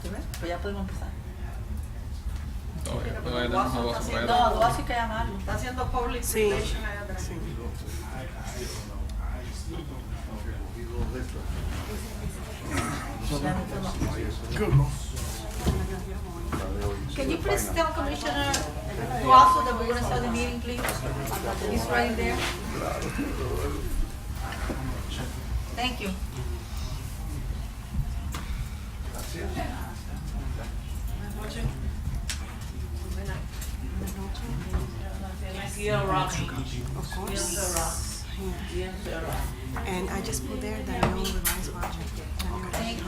¿Sí ves? Pues ya podemos empezar. No, No, Duazo hay que llamarlo. Está haciendo public Sí. relation allá atrás. Sí. Can you please tell Commissioner Duazo that we're going to start the meeting, please? He's right there. Thank you. Dear Rocky. Of course. Dear Sarah. And I just put there the new revised budget. Thank you.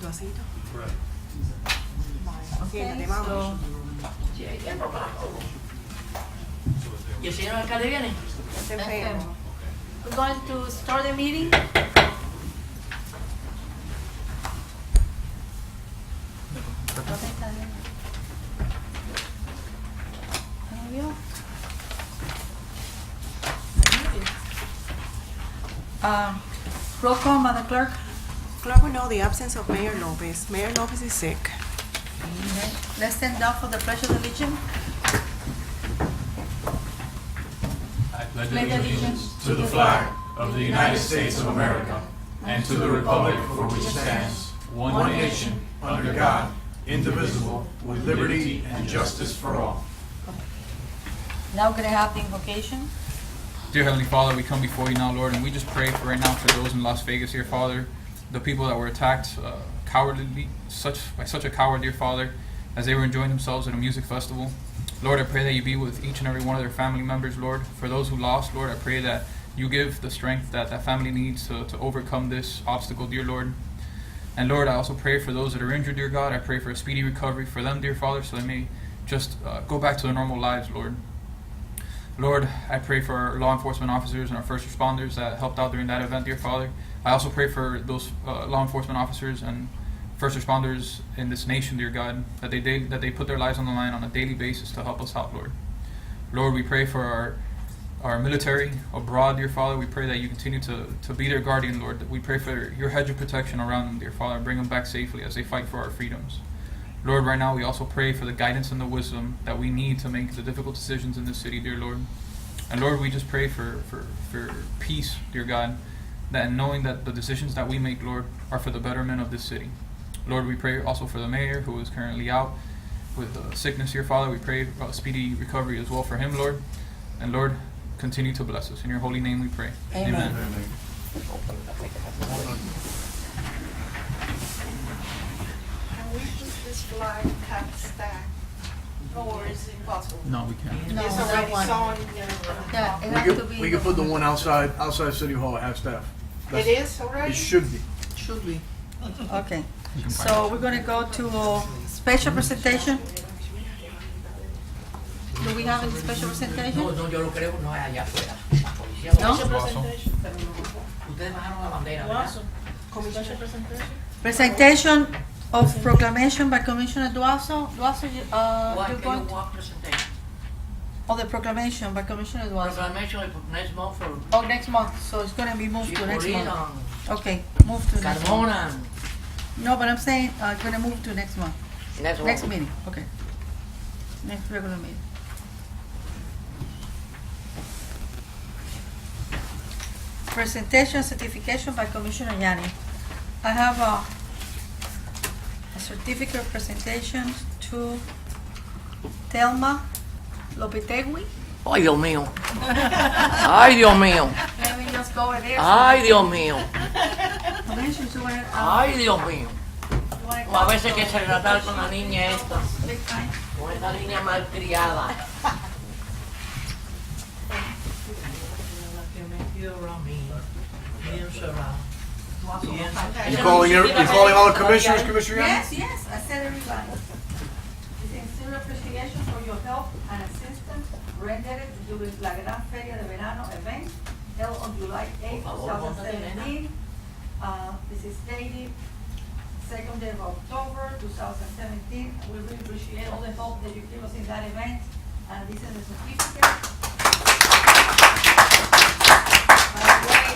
Duacito. Okay, Siéntate, vamos. ¿Y el señor alcalde viene? Está enfermo. We're going to start the meeting. Roll call, Madam Clerk. Clerk will know the absence of Mayor Lopez. Mayor Lopez is sick. Let's stand up for the pledge of allegiance. I pledge Pledge allegiance to the flag of the United States of America and to the republic for which it stands, one nation, under God, indivisible, with liberty and justice for all. Now we're going to have the invocation. Dear Heavenly Father, we come before you now, Lord, and we just pray for right now for those in Las Vegas, dear Father, the people that were attacked cowardly, by such a coward, dear Father, as they were enjoying themselves at a music festival. Lord, I pray that you be with each and every one of their family members, Lord. For those who lost, Lord, I pray that you give the strength that that family needs to overcome this obstacle, dear Lord. And Lord, I also pray for those that are injured, dear God. I pray for a speedy recovery for them, dear Father, so they may just go back to their normal lives, Lord. Lord, I pray for our law enforcement officers and our first responders that helped out during that event, dear Father. I also pray for those law enforcement officers and first responders in this nation, dear God, that they put their lives on the line on a daily basis to help us out, Lord. Lord, we pray for our military abroad, dear Father. We pray that you continue to be their guardian, Lord. We pray for your hedge of protection around them, dear Father, and bring them back safely as they fight for our freedoms. Lord, right now we also pray for the guidance and the wisdom that we need to make the difficult decisions in this city, dear Lord. And Lord, we just pray for peace, dear God, that knowing that the decisions that we make, Lord, are for the betterment of this city. Lord, we pray also for the mayor who is currently out with sickness, dear Father. We pray about speedy recovery as well for him, Lord. And Lord, continue to bless us. In your holy name we pray. Amen. Can we put this flag half stack? Or is it impossible? No, we can't. No, It's that already one. sewn. Yeah, it We has to could, be. we could put the one outside City Hall at half staff. It is already? It should be. Should be. Okay. So we're going to go to special presentation. Do we have any special presentation? No, yo lo creo, no es allá afuera. La policía No? Ustedes bajaron la bandera, ¿verdad? Presentation of proclamation by Commissioner Duazo. Duazo, What you're can going you to, walk presentation? oh, the proclamation by Commissioner Duazo. Proclamation next month for Oh, next month, so it's gonna be moved to next Chipolin month. and Okay, move to next month. Carmona. No, but I'm saying, gonna move to next month, next month. meeting, okay. Next regular meeting. Presentation certification by Commissioner Yanni. I have a certificate of presentation to Thelma Lopetegui. Ay, Dios mío. Ay, Dios mío. Let me just go over there. Ay, Dios mío. Commissioner, you wanna, Ay, Dios mío. you wanna O a veces que se tratar con la niña esta, Big time. con esta niña malcriada. You calling all the commissioners, Commissioner Young? Yes, yes, I said everybody. Sincere appreciation for your help and assistance rendered during La Gran Feria de Verano event held on July 8, 2017. This is dated 2nd day of October 2017. We really appreciate all the help that you give us in that event. And this is the certificate. By the way,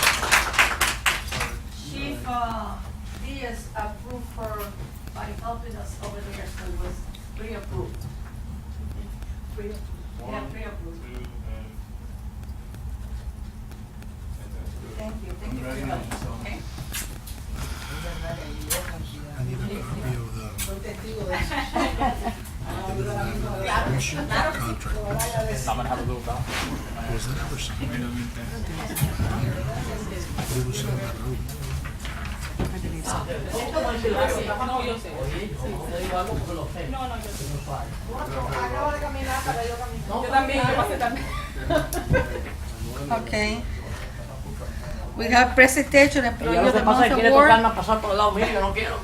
she is approved her by helping us over there, so it was pre-approved. Pre-approved. Yeah, pre-approved. Thank you very much, okay? I need a copy of the commission contract. I'm gonna have a little bow. Was that ever signed? It was signed by who? I believe so. Okay. We have presentation and Y ya Employee lo of que the pasa es Month que quiere Award. tocarme a pasar por el lado mío, yo no quiero.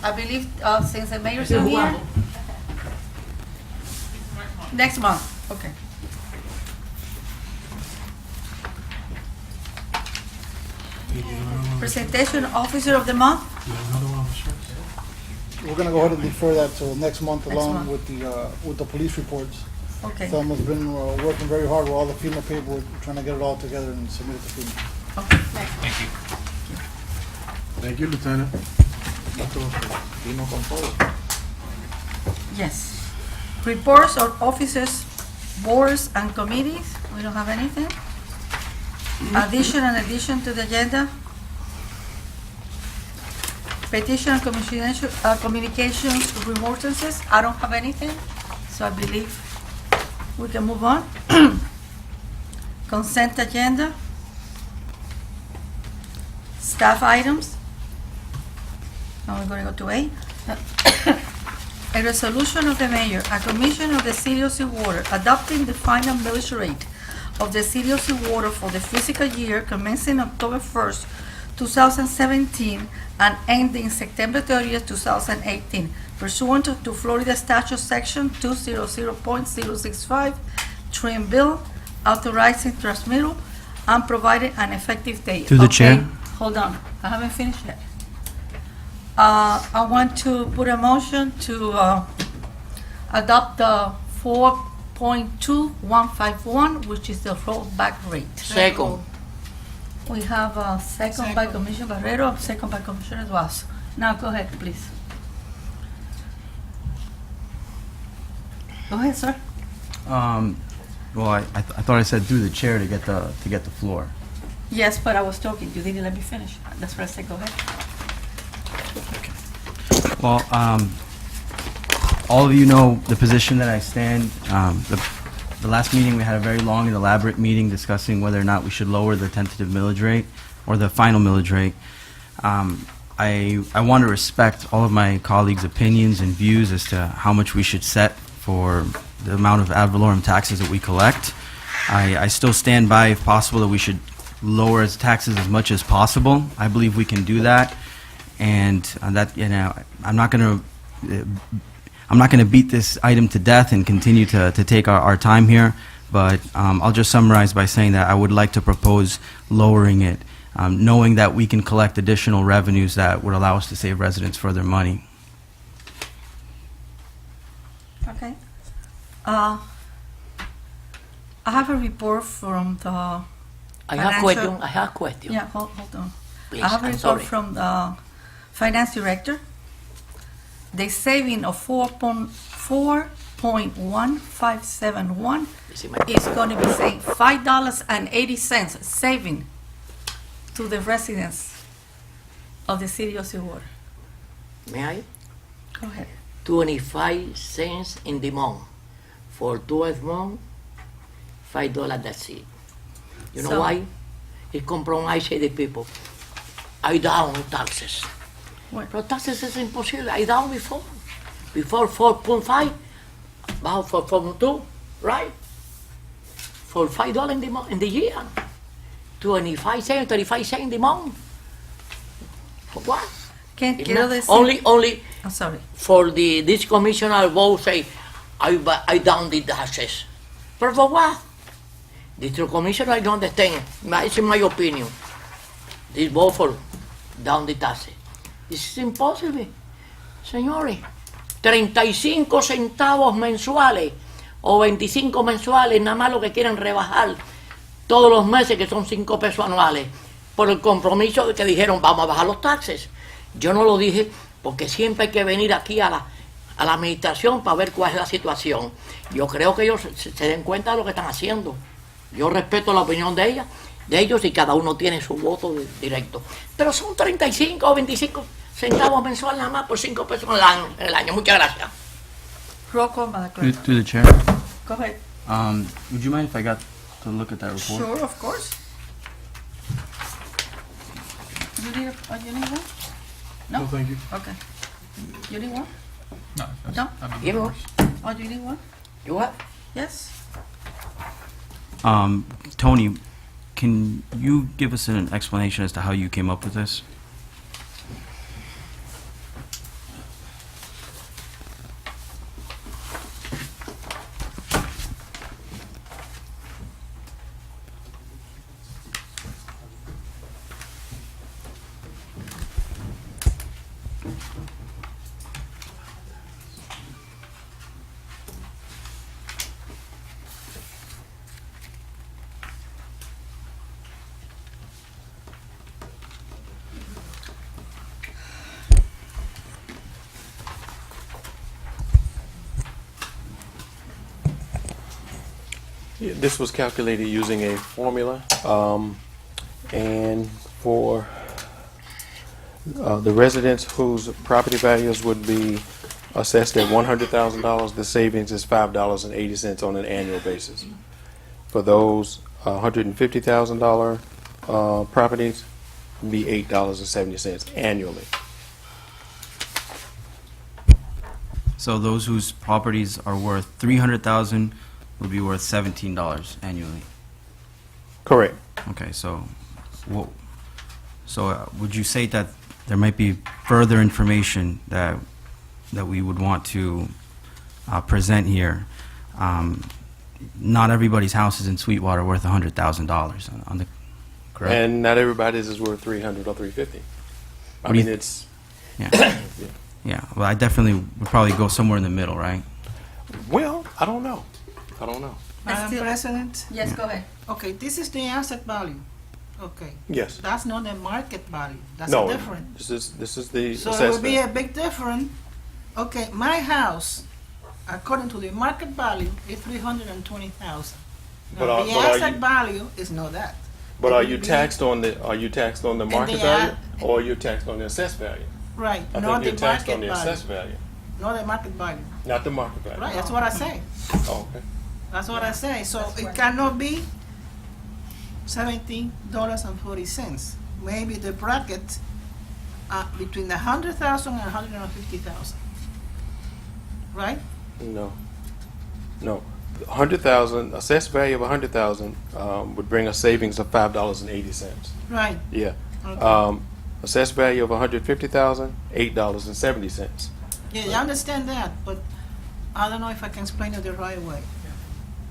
I believe, since the mayor's Estoy not here, jugando. next month, okay. Presentation Officer of the Month, You have another one, sir? We're gonna go ahead and defer that till next month Next along month. with the police reports. okay. Thelma's been working very hard with all the FEMA paperwork, trying to get it all together and submit it to FEMA. Okay. Thank you. Thank you, Lieutenant. Vino con todo. Yes. Reports of officers, boards and committees, we don't have anything. Addition to the agenda. Petition and communications remittances, I don't have anything, so I believe we can move on. Consent agenda. Staff items. Now we're gonna go to A. A resolution of the mayor, a commission of the city of Stillwater adopting the final millage rate of the city of Stillwater for the fiscal year commencing October 1st, 2017 and ending September 30th, 2018 pursuant to Florida Statute Section 200.065, trim bill, authorizing transmittal and providing an effective date. Through the Okay, chair. Hold on, I haven't finished yet. I want to put a motion to adopt the 4.2151, which is the rollback rate. Second. We have a second by Commissioner Barrero, second by Commissioner Duaz. Now, go ahead, please. Go ahead, sir. Well, I thought I said through the chair to get the floor. Yes, but I was talking, you didn't let me finish. That's what I said, go ahead. Well, all of you know the position that I stand. The last meeting, we had a very long and elaborate meeting discussing whether or not we should lower the tentative millage rate or the final millage rate. I want to respect all of my colleagues' opinions and views as to how much we should set for the amount of ad valorem taxes that we collect. I still stand by, if possible, that we should lower its taxes as much as possible. I believe we can do that, and that, you know, I'm not going to beat this item to death and continue to take our time here, but I'll just summarize by saying that I would like to propose lowering it, knowing that we can collect additional revenues that would allow us to save residents further money. Okay. I have a report from the I have Financial- question. Yeah, hold on. Please, I have a I'm report sorry. from the finance director. The saving of 4.1571 This is my- is going to be saying $5.80 saving to the residents of the city of Stillwater. May I? Go ahead. 25 cents in the month. For 12 months, $5, that's it. You know So- why? It compromises the people. I down taxes. What? But taxes is impossible. I down before. Before 4.5, about 4.2, right? For $5 in the year. 25 cents, 35 cents in the month. For what? Quiero decir, Only I'm sorry. for this commissioner vote say, I down the taxes. But for what? District commissioner, I don't understand. It's in my opinion. This vote for down the taxes. This is impossible. Señores, 35 centavos mensuales o 25 mensuales, nada más lo que quieren rebajar todos los meses, que son 5 pesos anuales, por el compromiso de que dijeron, vamos a bajar los taxes. Yo no lo dije porque siempre hay que venir aquí a la administración para ver cuál es la situación. Yo creo que ellos se den cuenta de lo que están haciendo. Yo respeto la opinión de ellos y cada uno tiene su voto directo. Pero son 35 o 25 centavos mensuales nada más por 5 pesos en el año. Muchas gracias. Roll call, Madam Clerk. Through the chair. Go ahead. Would you mind if I got to look at that report? Sure, of course. You need one? No? No, thank you. Okay. You need one? No, No? Give me one. Oh, do you need one? You what? Yes. Tony, can you give us an explanation as to how you came up with this? This was calculated using a formula, and for the residents whose property values would be assessed at $100,000, the savings is $5.80 on an annual basis. For those $150,000 properties, it would be $8.70 annually. So those whose properties are worth $300,000 would be worth $17 annually. Correct. Okay, so would you say that there might be further information that we would want to present here? Not everybody's house is in Sweetwater worth $100,000 on the correct? And not everybody's is worth $300 or $350. I What do you mean, it's Yeah. Yeah, well, I definitely would probably go somewhere in the middle, right? well, I don't know. Madam President? Yes, go ahead. Okay, this is the asset value. Okay. Yes. That's not the market value. That's No. different. This is the So it would be assessment. a big difference. Okay, my house, according to the market value, is 320,000. But Now, are- the but are asset you- value is not that. But It are would you be- taxed on the market the value, ad- or are you taxed on the assessed value? Right, I not think the you're taxed on market the value. assessed value, Not the market value. not the market value. Right, that's what I say. Oh, okay. That's what I say. So it cannot be $17.40. Maybe the bracket between the 100,000 and 150,000. Right? No. 100,000 assessed value of 100,000 would bring a savings of $5.80. Right. Yeah. Okay. Assessed value of 150,000, $8.70. Yeah, I understand that, but I don't know if I can explain it the right way.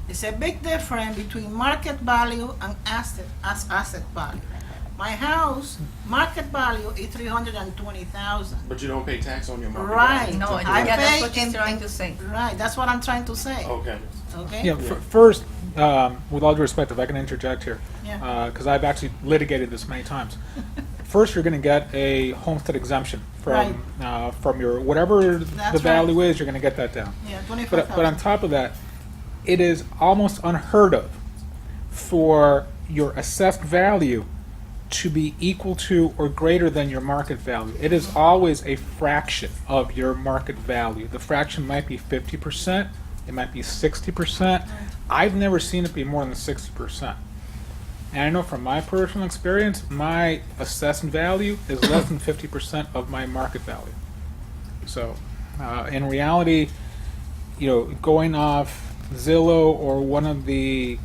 It's a big difference between market value and asset value. My house, market value is 320,000. But you don't pay tax on your market Right. value. No, I yeah, that's pay what she's in- trying to say. Right, that's what I'm trying to say. Okay. Okay? Yeah, first, with all due respect, if I can interject here, Yeah. because I've actually litigated this many times. First, you're going to get a homestead exemption from your, whatever That's the value right. is, you're going to get that down. Yeah, But on 25,000. top of that, it is almost unheard of for your assessed value to be equal to or greater than your market value. It is always a fraction of your market value. The fraction might be 50%, it might be 60%. I've never seen it be more than 60%. And I know from my personal experience, my assessed value is less than 50% of my market value. So, in reality, going off Zillow or one of the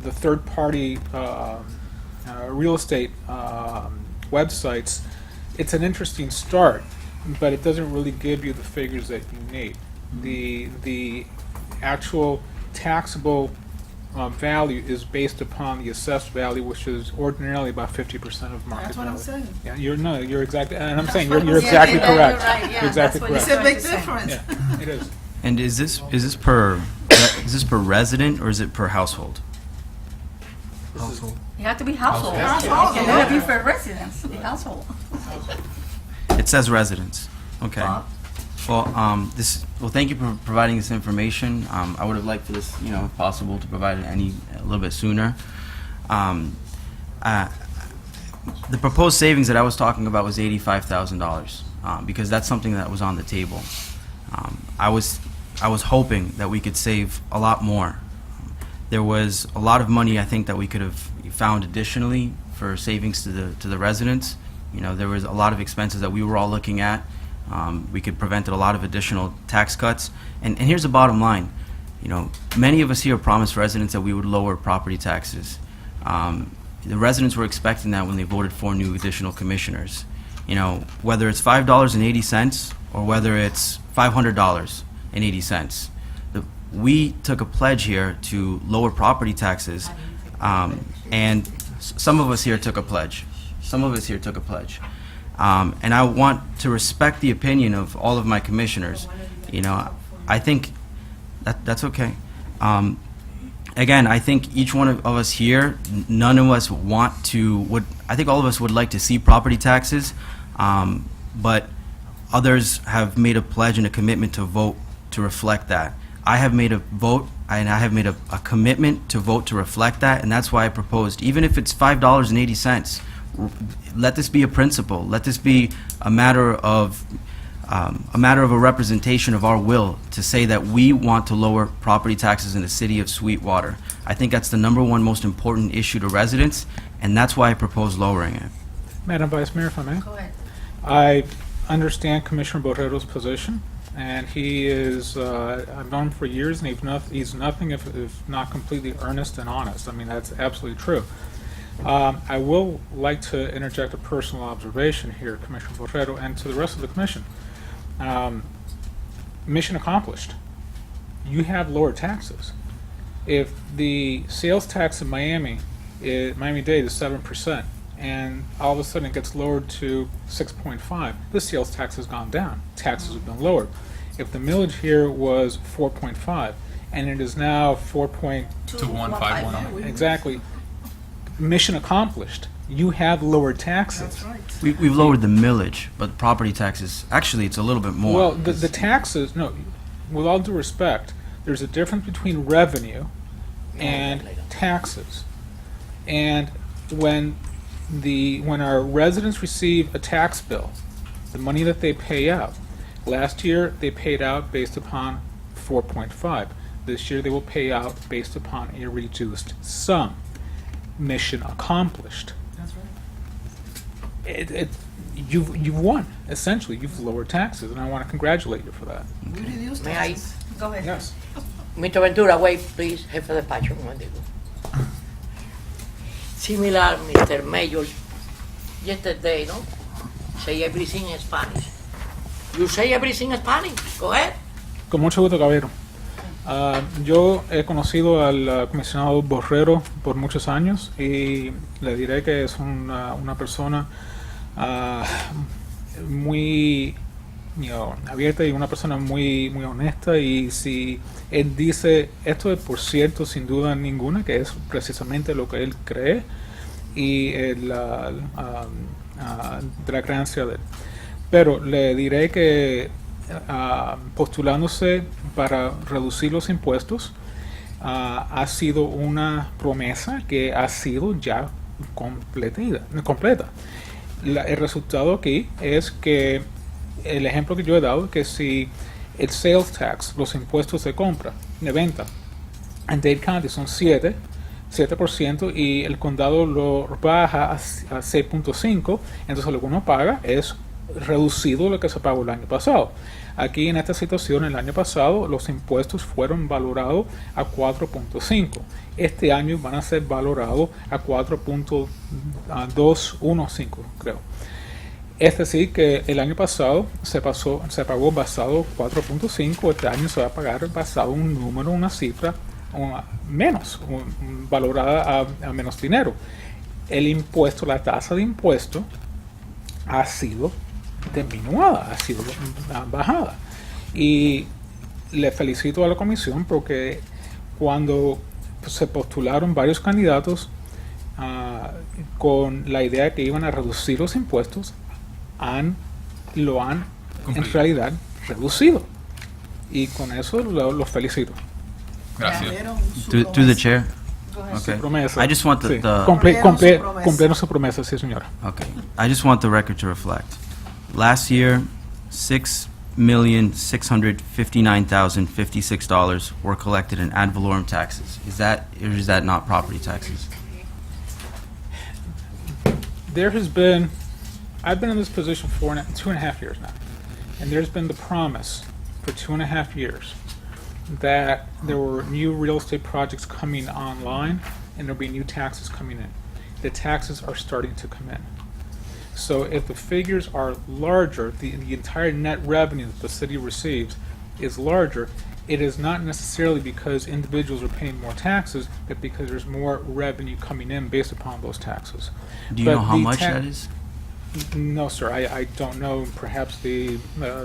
third-party real estate websites, it's an interesting start, but it doesn't really give you the figures that you need. The actual taxable value is based upon the assessed value, which is ordinarily about 50% of market That's what I'm value. saying. Yeah, you're exactly, and I'm saying what you're I'm saying. exactly Yeah, correct. you're right, yeah, You're exactly that's what It's correct. a big Right. difference. Yeah, it is. And is this per resident or is it per household? You have to be household. Household, It cannot be for residents, the household. It says residents. Okay. Well, thank you for providing this information. I would have liked for this, if possible, to provide it a little bit sooner. The proposed savings that I was talking about was $85,000, because that's something that was on the table. I was hoping that we could save a lot more. There was a lot of money I think that we could have found additionally for savings to the residents. There was a lot of expenses that we were all looking at. We could prevent a lot of additional tax cuts. And here's the bottom line. Many of us here promised residents that we would lower property taxes. The residents were expecting that when they voted for new additional commissioners. Whether it's $5.80 or whether it's $500.80. We took a pledge here to lower property taxes, and some of us here took a pledge. And I want to respect the opinion of all of my commissioners. I think that's okay. Again, I think each one of us here, none of us I think all of us would like to see property taxes, but others have made a pledge and a commitment to vote to reflect that. I have made a vote, and I have made a commitment to vote to reflect that, and that's why I proposed, even if it's $5.80, let this be a principle. Let this be a matter of a representation of our will to say that we want to lower property taxes in the city of Sweetwater. I think that's the #1 most important issue to residents, and that's why I propose lowering it. Madam Vice Mayor, if I may. Go ahead. I understand Commissioner Borrero's position, and he is, I've known him for years, and he's nothing if not completely earnest and honest. I mean, that's absolutely true. I will like to interject a personal observation here, Commissioner Borrero, and to the rest of the commission. Mission accomplished. You have lower taxes. If the sales tax in Miami-Dade is 7%, and all of a sudden it gets lowered to 6.5, the sales tax has gone down. Taxes have been lowered. If the millage here was 4.5, and it is now 4.2151. exactly, mission accomplished. You have lower taxes. We've lowered the millage, but property taxes, actually, it's a little bit more. Well, the taxes, no, with all due respect, there's a difference between revenue and taxes. And when our residents receive a tax bill, the money that they pay out, last year they paid out based upon 4.5. This year they will pay out based upon a reduced sum. Mission accomplished. That's right. You've won, essentially. You've lowered taxes, and I want to congratulate you for that. We reduce May I? taxes. Go ahead. Yes. Mr. Ventura, wait, please, jefe de despacho, un momentico. Similar, Mr. Mayor, yesterday, no? Say everything in Spanish. You say everything in Spanish. Go ahead. Con mucho gusto, caballero. Yo he conocido al comisionado Borrero por muchos años y le diré que es una persona muy abierta y una persona muy honesta, y si él dice esto es por cierto, sin duda ninguna, que es precisamente lo que él cree y de la creencia de él. Pero le diré que postulándose para reducir los impuestos ha sido una promesa que ha sido ya completa. El resultado aquí es que el ejemplo que yo he dado, que si el sales tax, los impuestos de compra, de venta, en Dade County son 7% y el condado lo baja a 6.5, entonces lo que uno paga es reducido lo que se pagó el año pasado. Aquí en esta situación, el año pasado los impuestos fueron valorados a 4.5. Este año van a ser valorados a 4.215, creo. Es decir, que el año pasado se pagó basado 4.5, este año se va a pagar basado un número, una cifra menos, valorada a menos dinero. El impuesto, la tasa de impuesto ha sido disminuida, ha sido bajada. Y le felicito a la comisión porque cuando se postularon varios candidatos con la idea de que iban a reducir los impuestos, han lo han en Cumplido. realidad reducido. Y con eso los felicito. Gracias. Through the chair. Okay. Promesa. I just want Sí. the Cumplieron su promesa, sí, señora. okay. I just want the record to reflect. Last year, $6,659,056 were collected in ad valorem taxes. Is that or is that not property taxes? There has been, I've been in this position for 2.5 years now, and there's been the promise for 2.5 years that there were new real estate projects coming online and there'll be new taxes coming in. The taxes are starting to come in. So if the figures are larger, the entire net revenue that the city receives is larger, it is not necessarily because individuals are paying more taxes, but because there's more revenue coming in based upon those taxes. Do you But know how the much ta- that is? No, sir, I don't know. Perhaps the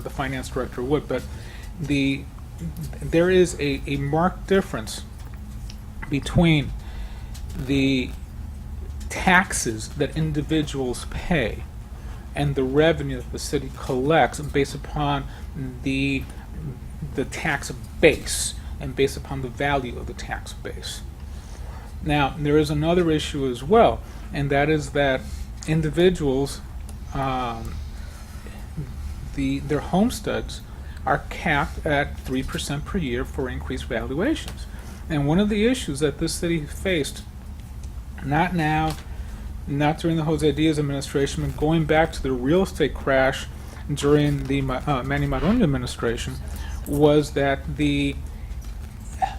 finance director would, but there is a marked difference between the taxes that individuals pay and the revenue that the city collects based upon the tax base and based upon the value of the tax base. Now, there is another issue as well, and that is that individuals, their homesteads are capped at 3% per year for increased valuations. And one of the issues that this city faced, not now, not during the Jose Diaz administration, but going back to the real estate crash during the Manny Maroney administration, was that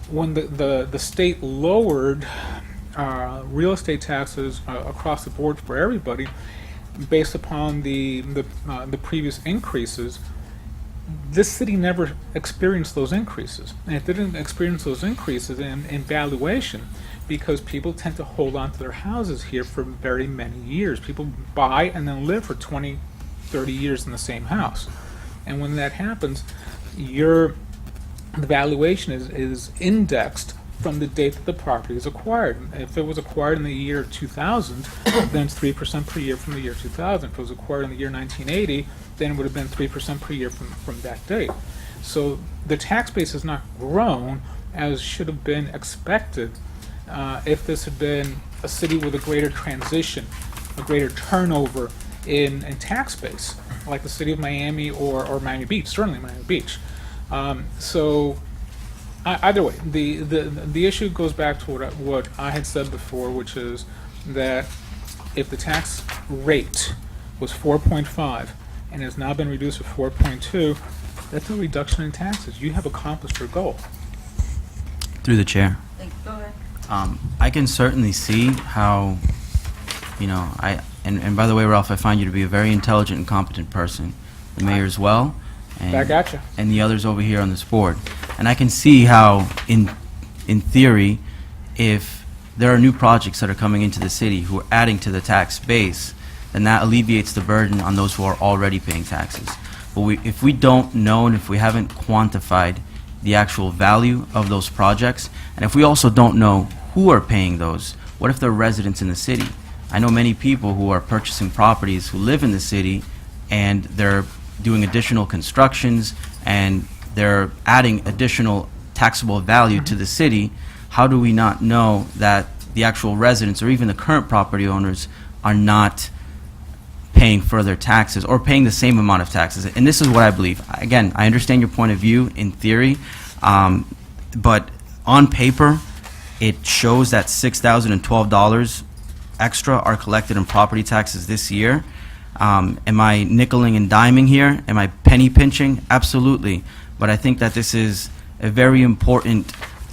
when the state lowered real estate taxes across the board for everybody, based upon the previous increases, this city never experienced those increases. And it didn't experience those increases in valuation because people tend to hold on to their houses here for very many years. People buy and then live for 20, 30 years in the same house. And when that happens, the valuation is indexed from the date that the property is acquired. If it was acquired in the year 2000, then it's 3% per year from the year 2000. If it was acquired in the year 1980, then it would have been 3% per year from that date. So the tax base has not grown as should have been expected if this had been a city with a greater transition, a greater turnover in tax base, like the city of Miami or Miami Beach, certainly Miami Beach. Either way, the issue goes back to what I had said before, which is that if the tax rate was 4.5 and has now been reduced to 4.2, that's a reduction in taxes. You have accomplished your goal. Through the chair. Go ahead. I can certainly see how, and by the way, Ralph, I find you to be a very intelligent and competent person. The mayor as well. Back at you. And the others over here on this board. And I can see how, in theory, if there are new projects that are coming into the city who are adding to the tax base, then that alleviates the burden on those who are already paying taxes. But if we don't know and if we haven't quantified the actual value of those projects, and if we also don't know who are paying those, what if they're residents in the city? I know many people who are purchasing properties who live in the city and they're doing additional constructions and they're adding additional taxable value to the city. How do we not know that the actual residents or even the current property owners are not paying further taxes or paying the same amount of taxes? And this is what I believe. Again, I understand your point of view in theory, but on paper, it shows that $6,012 extra are collected in property taxes this year. Am I nickeling and diming here? Am I penny pinching? Absolutely. But I think that this is a very important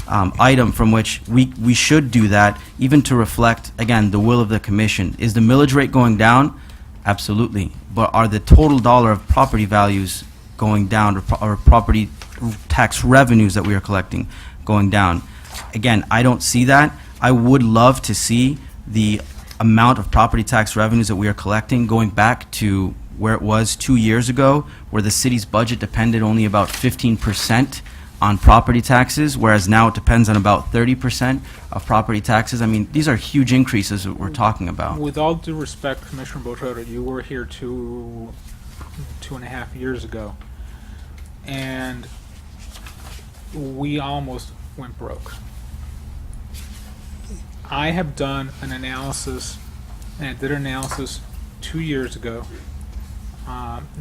item from which we should do that, even to reflect, again, the will of the commission. Is the millage rate going down? Absolutely. But are the total dollar of property values going down, or property tax revenues that we are collecting going down? Again, I don't see that. I would love to see the amount of property tax revenues that we are collecting going back to where it was 2 years ago, where the city's budget depended only about 15% on property taxes, whereas now it depends on about 30% of property taxes. I mean, these are huge increases that we're talking about. With all due respect, Commissioner Botero, you were here 2.5 years ago, and we almost went broke. I have done an analysis, and I did an analysis 2 years ago.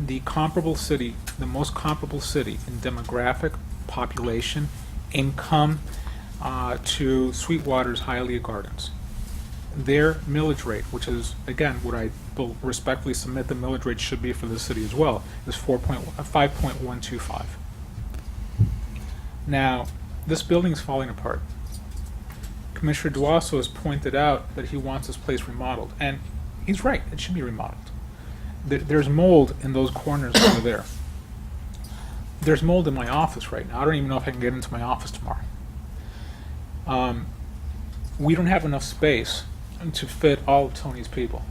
The comparable city, the most comparable city in demographic, population, income to Sweetwater's Hialeah Gardens. Their millage rate, which is, again, what I will respectfully submit the millage rate should be for the city as well, is 5.125. Now, this building is falling apart. Commissioner Duaso has pointed out that he wants this place remodeled, and he's right, it should be remodeled. There's mold in those corners over there. There's mold in my office right now. I don't even know if I can get into my office tomorrow. We don't have enough space to fit all of Tony's people.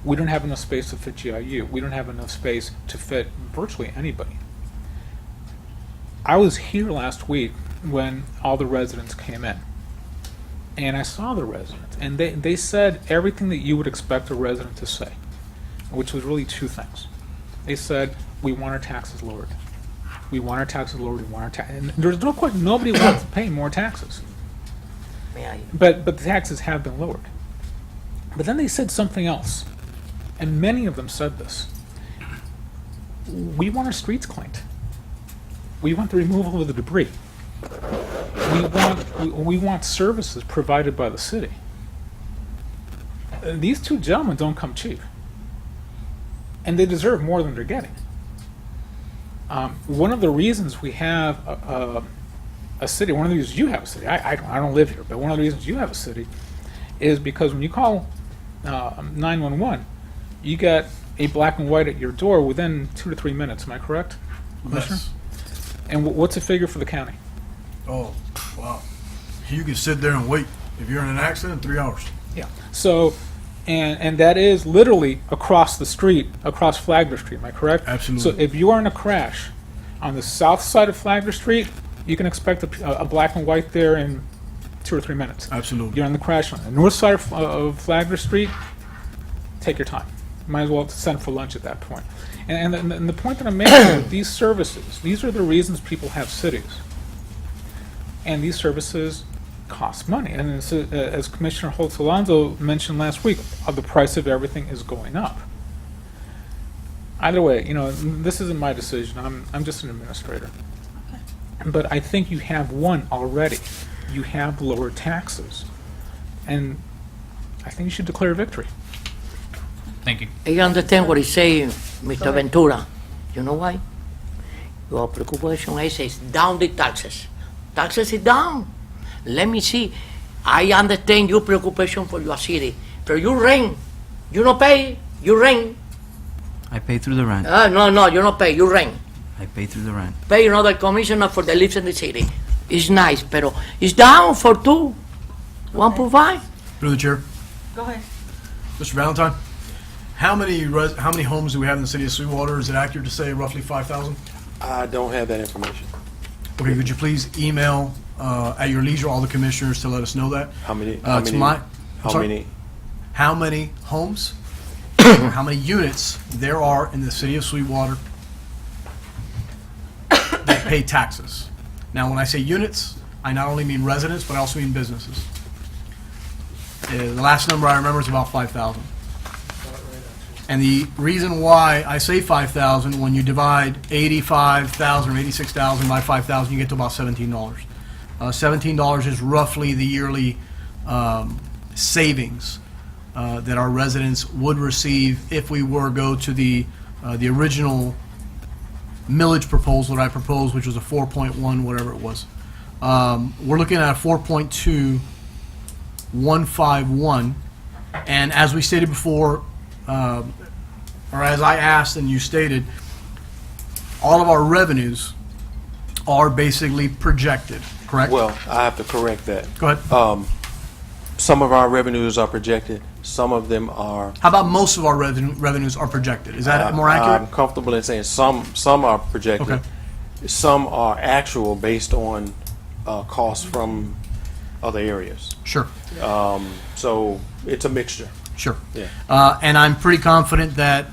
We don't have enough space to fit GIU. We don't have enough space to fit virtually anybody. I was here last week when all the residents came in, and I saw the residents, and they said everything that you would expect a resident to say, which was really two things. They said, we want our taxes lowered. We want our taxes lowered. We want our taxes. And there's no question, nobody wants to pay more taxes. But the taxes have been lowered. But then they said something else, and many of them said this. We want our streets cleaned. We want the removal of the debris. We want services provided by the city. These two gentlemen don't come cheap, and they deserve more than they're getting. One of the reasons we have a city, one of the reasons you have a city, I don't live here, but one of the reasons you have a city is because when you call 911, you get a black and white at your door within 2 to 3 minutes. Am I correct, Commissioner? Yes. And what's the figure for the county? Oh, wow. You can sit there and wait. If you're in an accident, 3 hours. Yeah. So, and that is literally across the street, across Flagler Street. Am I correct? Absolutely. So if you are in a crash on the south side of Flagler Street, you can expect a black and white there in 2 or 3 minutes. Absolutely. You're on the crash on the north side of Flagler Street, take your time. Might as well send for lunch at that point. And the point that I'm making is these services, these are the reasons people have cities. And these services cost money. And as Commissioner Holtz Alonso mentioned last week, the price of everything is going up. Either way, this isn't my decision. I'm just an administrator. But I think you have won already. You have lower taxes. And I think you should declare victory. Thank you. I understand what he's saying, Mr. Ventura. You know why? Your preoccupation is down the taxes. Taxes is down. Let me see. I understand your preoccupation for your city. But you rent. You don't pay. You rent. I pay through the rent. No, you don't pay. You rent. I pay through the rent. Pay another commissioner for the lives in the city. It's nice, but it's down for 2. 1.5. Through the chair. Go ahead. Mr. Valentine, how many homes do we have in the city of Sweetwater? Is it accurate to say roughly 5,000? I don't have that information. Okay, could you please email at your leisure all the commissioners to let us know that? How many? How many homes, or how many units there are in the city of Sweetwater that pay taxes? Now, when I say units, I not only mean residents, but I also mean businesses. The last number I remember is about 5,000. And the reason why I say 5,000, when you divide 85,000 or 86,000 by 5,000, you get to about $17. $17 is roughly the yearly savings that our residents would receive if we were to go to the original millage proposal that I proposed, which was a 4.1, whatever it was. We're looking at a 4.2151, and as we stated before, or as I asked and you stated, all of our revenues are basically projected, correct? Well, I have to correct that. Go ahead. Some of our revenues are projected. Some of them are. How about most of our revenues are projected? Is that more accurate? I'm comfortable in saying some are projected. Okay. Some are actual based on costs from other areas. Sure. So it's a mixture. Sure. Yeah. And I'm pretty confident that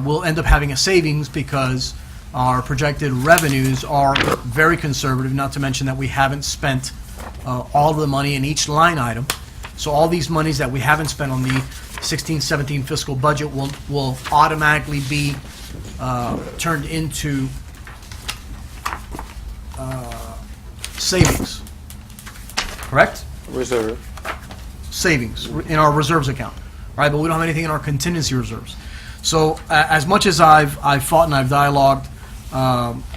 we'll end up having a savings because our projected revenues are very conservative, not to mention that we haven't spent all the money in each line item. So all these monies that we haven't spent on the 16-17 fiscal budget will automatically be turned into savings. Correct? Reserve. Savings in our reserves account, right? But we don't have anything in our contingency reserves. So as much as I've fought and I've dialogued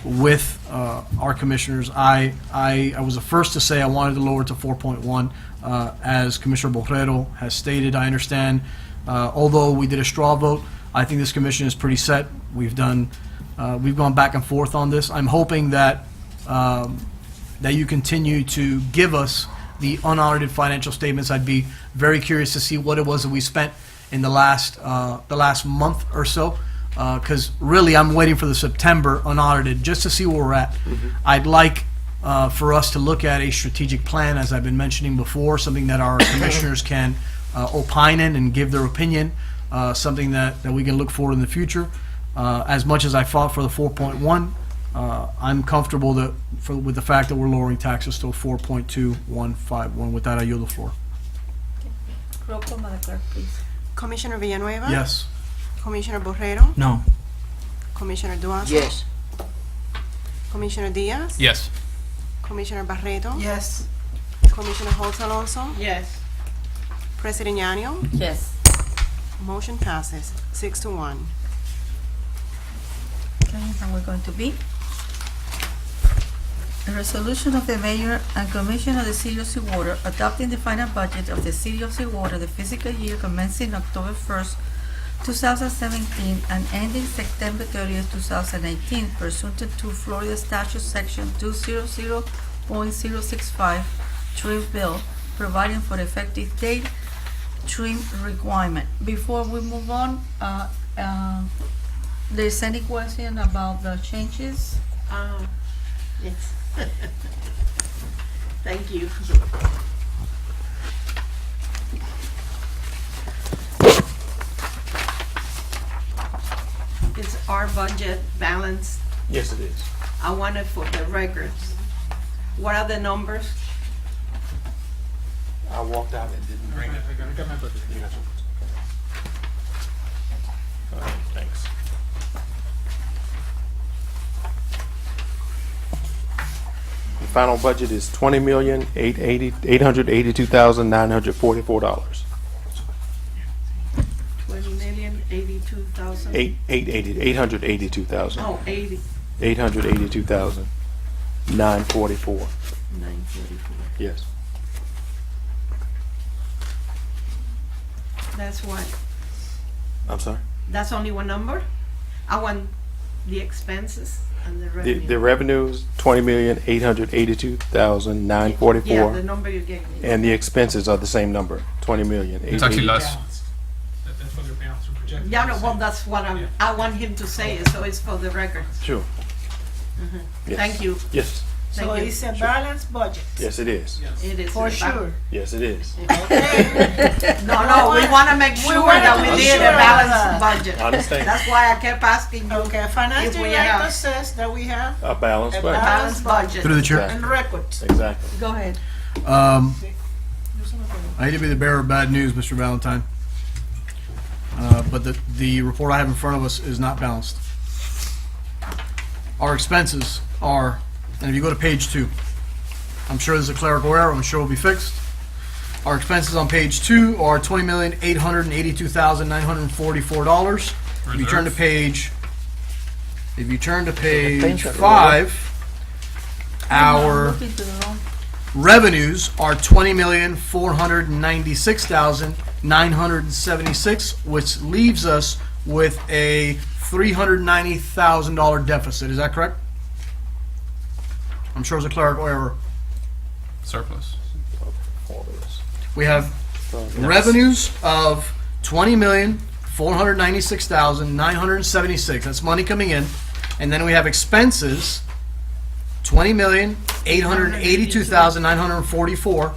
with our commissioners, I was the first to say I wanted to lower it to 4.1. As Commissioner Borrero has stated, I understand, although we did a straw vote, I think this commission is pretty set. We've gone back and forth on this. I'm hoping that that you continue to give us the unaudited financial statements. I'd be very curious to see what it was that we spent in the last month or so, because really I'm waiting for the September unaudited just to see where we're at. I'd like for us to look at a strategic plan, as I've been mentioning before, something that our commissioners can opine in and give their opinion, something that we can look for in the future. As much as I fought for the 4.1, I'm comfortable with the fact that we're lowering taxes to 4.2151. With that, I yield the floor. Roll call, Madam Clerk, please. Commissioner Villanueva? Yes. Commissioner Borrero? No. Commissioner Duazo? Yes. Commissioner Diaz? Yes. Commissioner Barreto? Yes. Commissioner Holtz Alonso? Yes. President Ñaño? Yes. Motion passes 6-1. Okay, and we're going to be a resolution of the mayor and commission of the city of Seawater adopting the final budget of the city of Seawater the fiscal year commencing October 1st, 2017 and ending September 30th, 2018 pursuant to Florida Statute Section 200.065 trim bill, providing for the effective date, trim requirement. Before we move on, there's any question about the changes? Yes. Thank you. Is our budget balanced? Yes, it is. I want it for the records. What are the numbers? I walked out and didn't bring it. All right, thanks. The final budget is $20,882,944. 20,082,000. 882,000. Oh, 80. 882,944. 944. Yes. That's what? I'm sorry? That's only one number? I want the expenses and the revenue. The revenues, $20,882,944. Yeah, the number you gave me. And the expenses are the same number, $20,000,882. It's actually less. That's what their balance are projected. Yeah, no, well, that's what I want him to say it, so it's for the record. Sure. Yes. Thank you. Yes. So Thank you. it's a balanced budget. Yes, it is. It is. For sure. Yes, it is. No, we want to make sure that we did a balanced budget. I understand. That's why I kept asking you. Okay, finance If we director have- says that we have A balanced a budget. balanced budget Through the chair. and records. Exactly. Go ahead. I hate to be the bearer of bad news, Mr. Valentine, but the report I have in front of us is not balanced. Our expenses are, and if you go to page 2, I'm sure there's a clerical error, I'm sure it'll be fixed. Our expenses on page 2 are $20,882,944. If you turn to page 5, our Look into the wrong. revenues are $20,496,976, which leaves us with a $390,000 deficit. Is that correct? I'm sure it was a clerical error. Surplus. All of this. We have revenues of $20,496,976. That's money coming in. And then we have expenses, $20,882,944.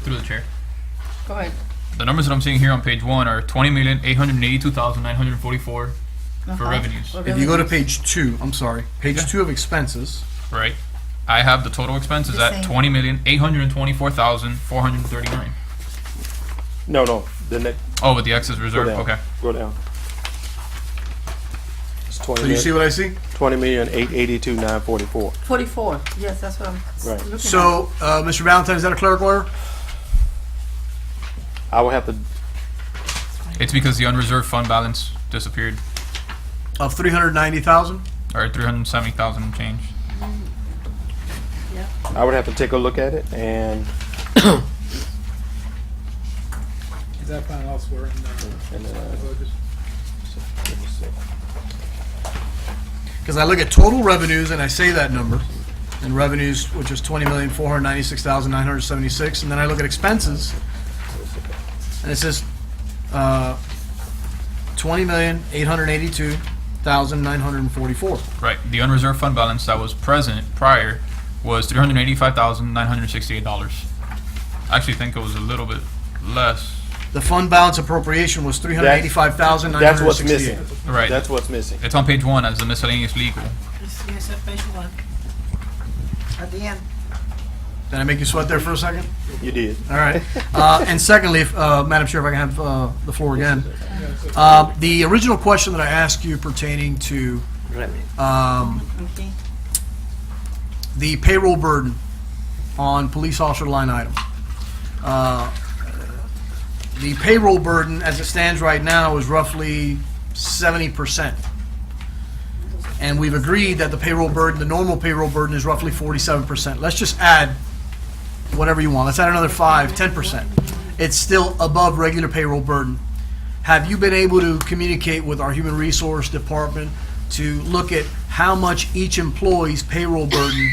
Through the chair. Go ahead. the numbers that I'm seeing here on page 1 are 20,882,944 for revenues, If you go to page 2, I'm sorry, page 2 of expenses, right? I have the total expenses at 20,824,439. No, the next, Oh, with the excess go reserve. down. Okay. Go down. It's so you see what I see? 20,882,944. 44, yes, that's what I'm Right. looking at. So, Mr. Valentine, is that a clerical error? I will have to, It's because the unreserved fund balance disappeared, Of 390,000? or 370,000 and change. I would have to take a look at it, and Is that found elsewhere in the budget? let me see. Because I look at total revenues and I say that number, and revenues, which is 20,496,976, and then I look at expenses, and it says 20,882,944. Right. The unreserved fund balance that was present prior was $385,968. I actually think it was a little bit less. The fund balance appropriation was $385,968. That's what's missing. Right. That's what's missing. It's on page 1 as the miscellaneous legal. Yes, at page 1. At the end. Did I make you sweat there for a second? You did. All right. And secondly, Madam Chair, if I can have the floor again. The original question that I asked you pertaining to Okay. the payroll burden on police officer line item. The payroll burden, as it stands right now, is roughly 70%. And we've agreed that the payroll burden, the normal payroll burden, is roughly 47%. Let's just add whatever you want. Let's add another 10%. It's still above regular payroll burden. Have you been able to communicate with our human resource department to look at how much each employee's payroll burden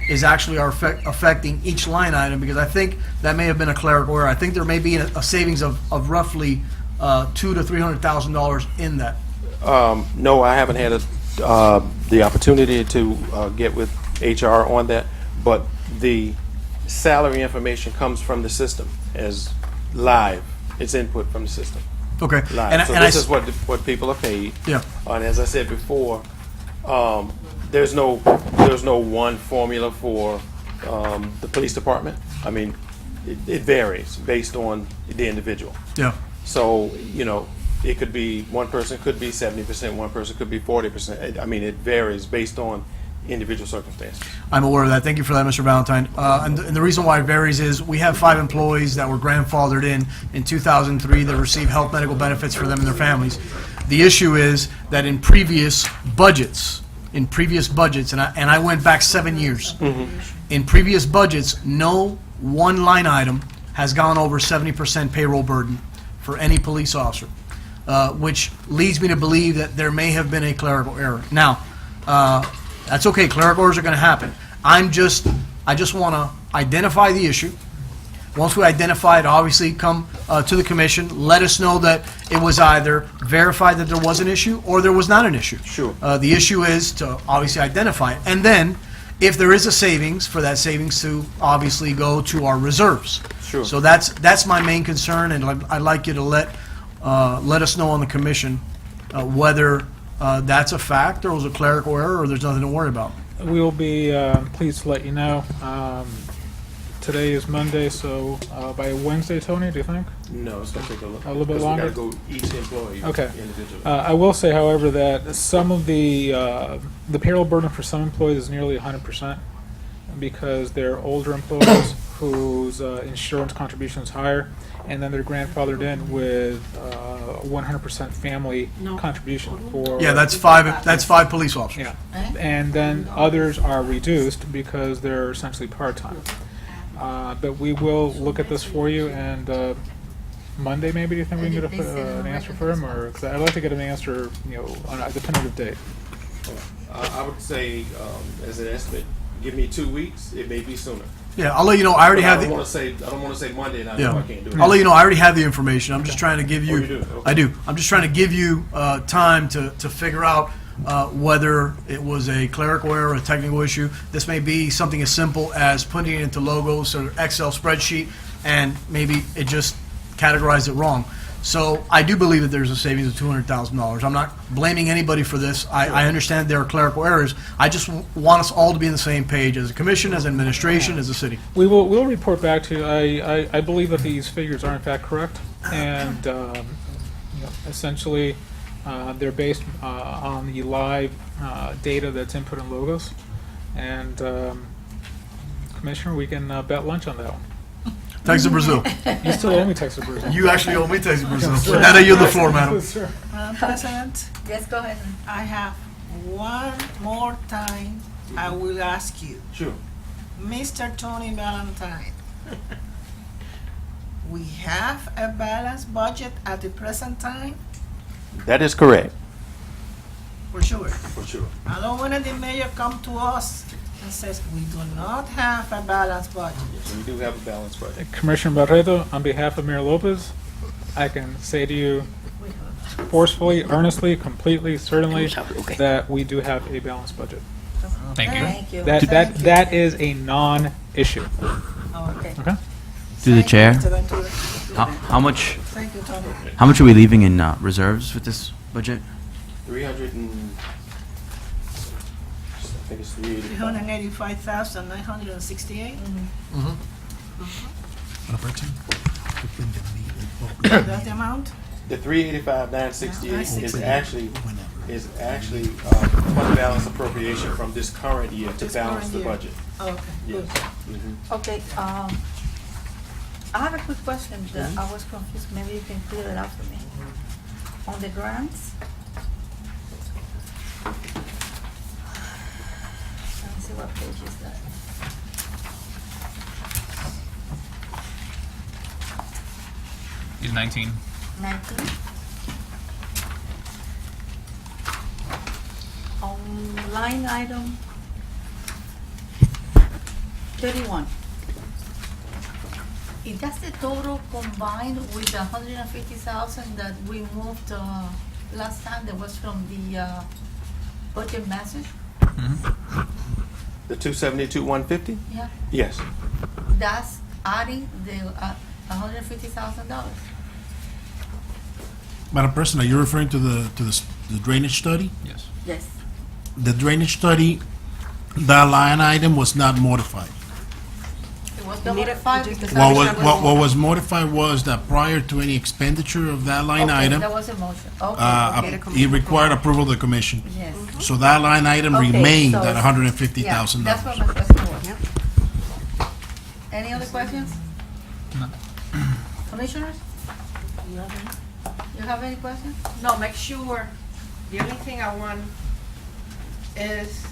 is actually affecting each line item? Because I think that may have been a clerical error. I think there may be a savings of roughly $200,000 to $300,000 in that. No, I haven't had the opportunity to get with HR on that, but the salary information comes from the system as live. It's input from the system. Okay. Live. So this is what people are paid. Yeah. And as I said before, there's no one formula for the police department. I mean, it varies based on the individual. Yeah. So, it could be, one person could be 70%, one person could be 40%. I mean, it varies based on individual circumstances. I'm aware of that. Thank you for that, Mr. Valentine. And the reason why it varies is we have 5 employees that were grandfathered in 2003 that receive health medical benefits for them and their families. The issue is that in previous budgets, and I went back 7 years, in previous budgets, no one line item has gone over 70% payroll burden for any police officer, which leads me to believe that there may have been a clerical error. Now, that's okay. Clerical errors are going to happen. I just want to identify the issue. Once we identify it, obviously come to the commission. Let us know that it was either verified that there was an issue or there was not an issue. Sure. The issue is to obviously identify it. And then, if there is a savings, for that savings to obviously go to our reserves. Sure. So that's my main concern, and I'd like you to let us know on the commission whether that's a fact, or was a clerical error, or there's nothing to worry about. We will be pleased to let you know. Today is Monday, so by Wednesday, Tony, do you think? No, it's going to take a little bit longer? We got to go each employee Okay. individually. I will say, however, that some of the payroll burden for some employees is nearly 100% because they're older employees whose insurance contribution is higher, and then they're grandfathered in with 100% family contribution for. Yeah, that's five police officers. Yeah, and then others are reduced because they're essentially part-time. But we will look at this for you, and Monday maybe, do you think we can get an answer for him? Or, because I'd like to get an answer, on a definitive date. I would say, as an estimate, give me 2 weeks. It may be sooner. Yeah, I'll let you know. I already have I don't want to say Monday, and I Yeah. know I can't do it. I'll let you know. I already have the information. I'm just trying to give you. Oh, you do? Okay. I do. I'm just trying to give you time to figure out whether it was a clerical error or a technical issue. This may be something as simple as putting it into logos or Excel spreadsheet, and maybe it just categorized it wrong. So I do believe that there's a savings of $200,000. I'm not blaming anybody for this. I understand there are clerical errors. I just want us all to be on the same page as a commission, as administration, as a city. We'll report back to you. I believe that these figures are in fact correct, and essentially they're based on the live data that's input in Logos. And Commissioner, we can bet lunch on that one. Texas Brazil. You still owe me Texas Brazil. You actually owe me Texas Brazil. With that, I yield the floor, madam. Yes, sir. Madam President, Yes, go ahead. I have one more time I will ask you. Sure. Mr. Tony Valentine, we have a balanced budget at the present time? That is correct. For sure. For sure. I don't want the mayor come to us and says, we do not have a balanced budget. We do have a balanced budget. Commissioner Barreto, on behalf of Mayor Lopez, I can say to you forcefully, earnestly, completely, certainly, that we do have a balanced budget. Thank you. Thank you. That is a non-issue. Okay. Okay? Through the chair, Mr. Ventura. how much Thank you, Tony. how much are we leaving in reserves with this budget? 300 and, I think it's 385. 385,968. Mm-hmm. That's the amount? The 385,968 is actually fund balance appropriation from this current year to This balance current the year. budget. Okay, Yes. good. Mhm. Okay, I have a quick question that I was confused, maybe you can clear it up for me. On the grants? Let me see what page is that. He's 19. 19? On line item 31. Is that the total combined with the 150,000 that we moved last time that was from the budget message? The 272, 150? Yeah, Yes. that's adding the $150,000. Madam President, are you referring to the drainage study? Yes. Yes. The drainage study, that line item was not modified. It was modified because What was modified was that prior to any expenditure of that line okay, item, that was a motion. Okay. it required approval of the commission. Yes. So that line item Okay, remained so at it's- $150,000. Yeah, that's what my question was. Any other questions? No. Commissioners? You have any questions? No, make sure, the only thing I want is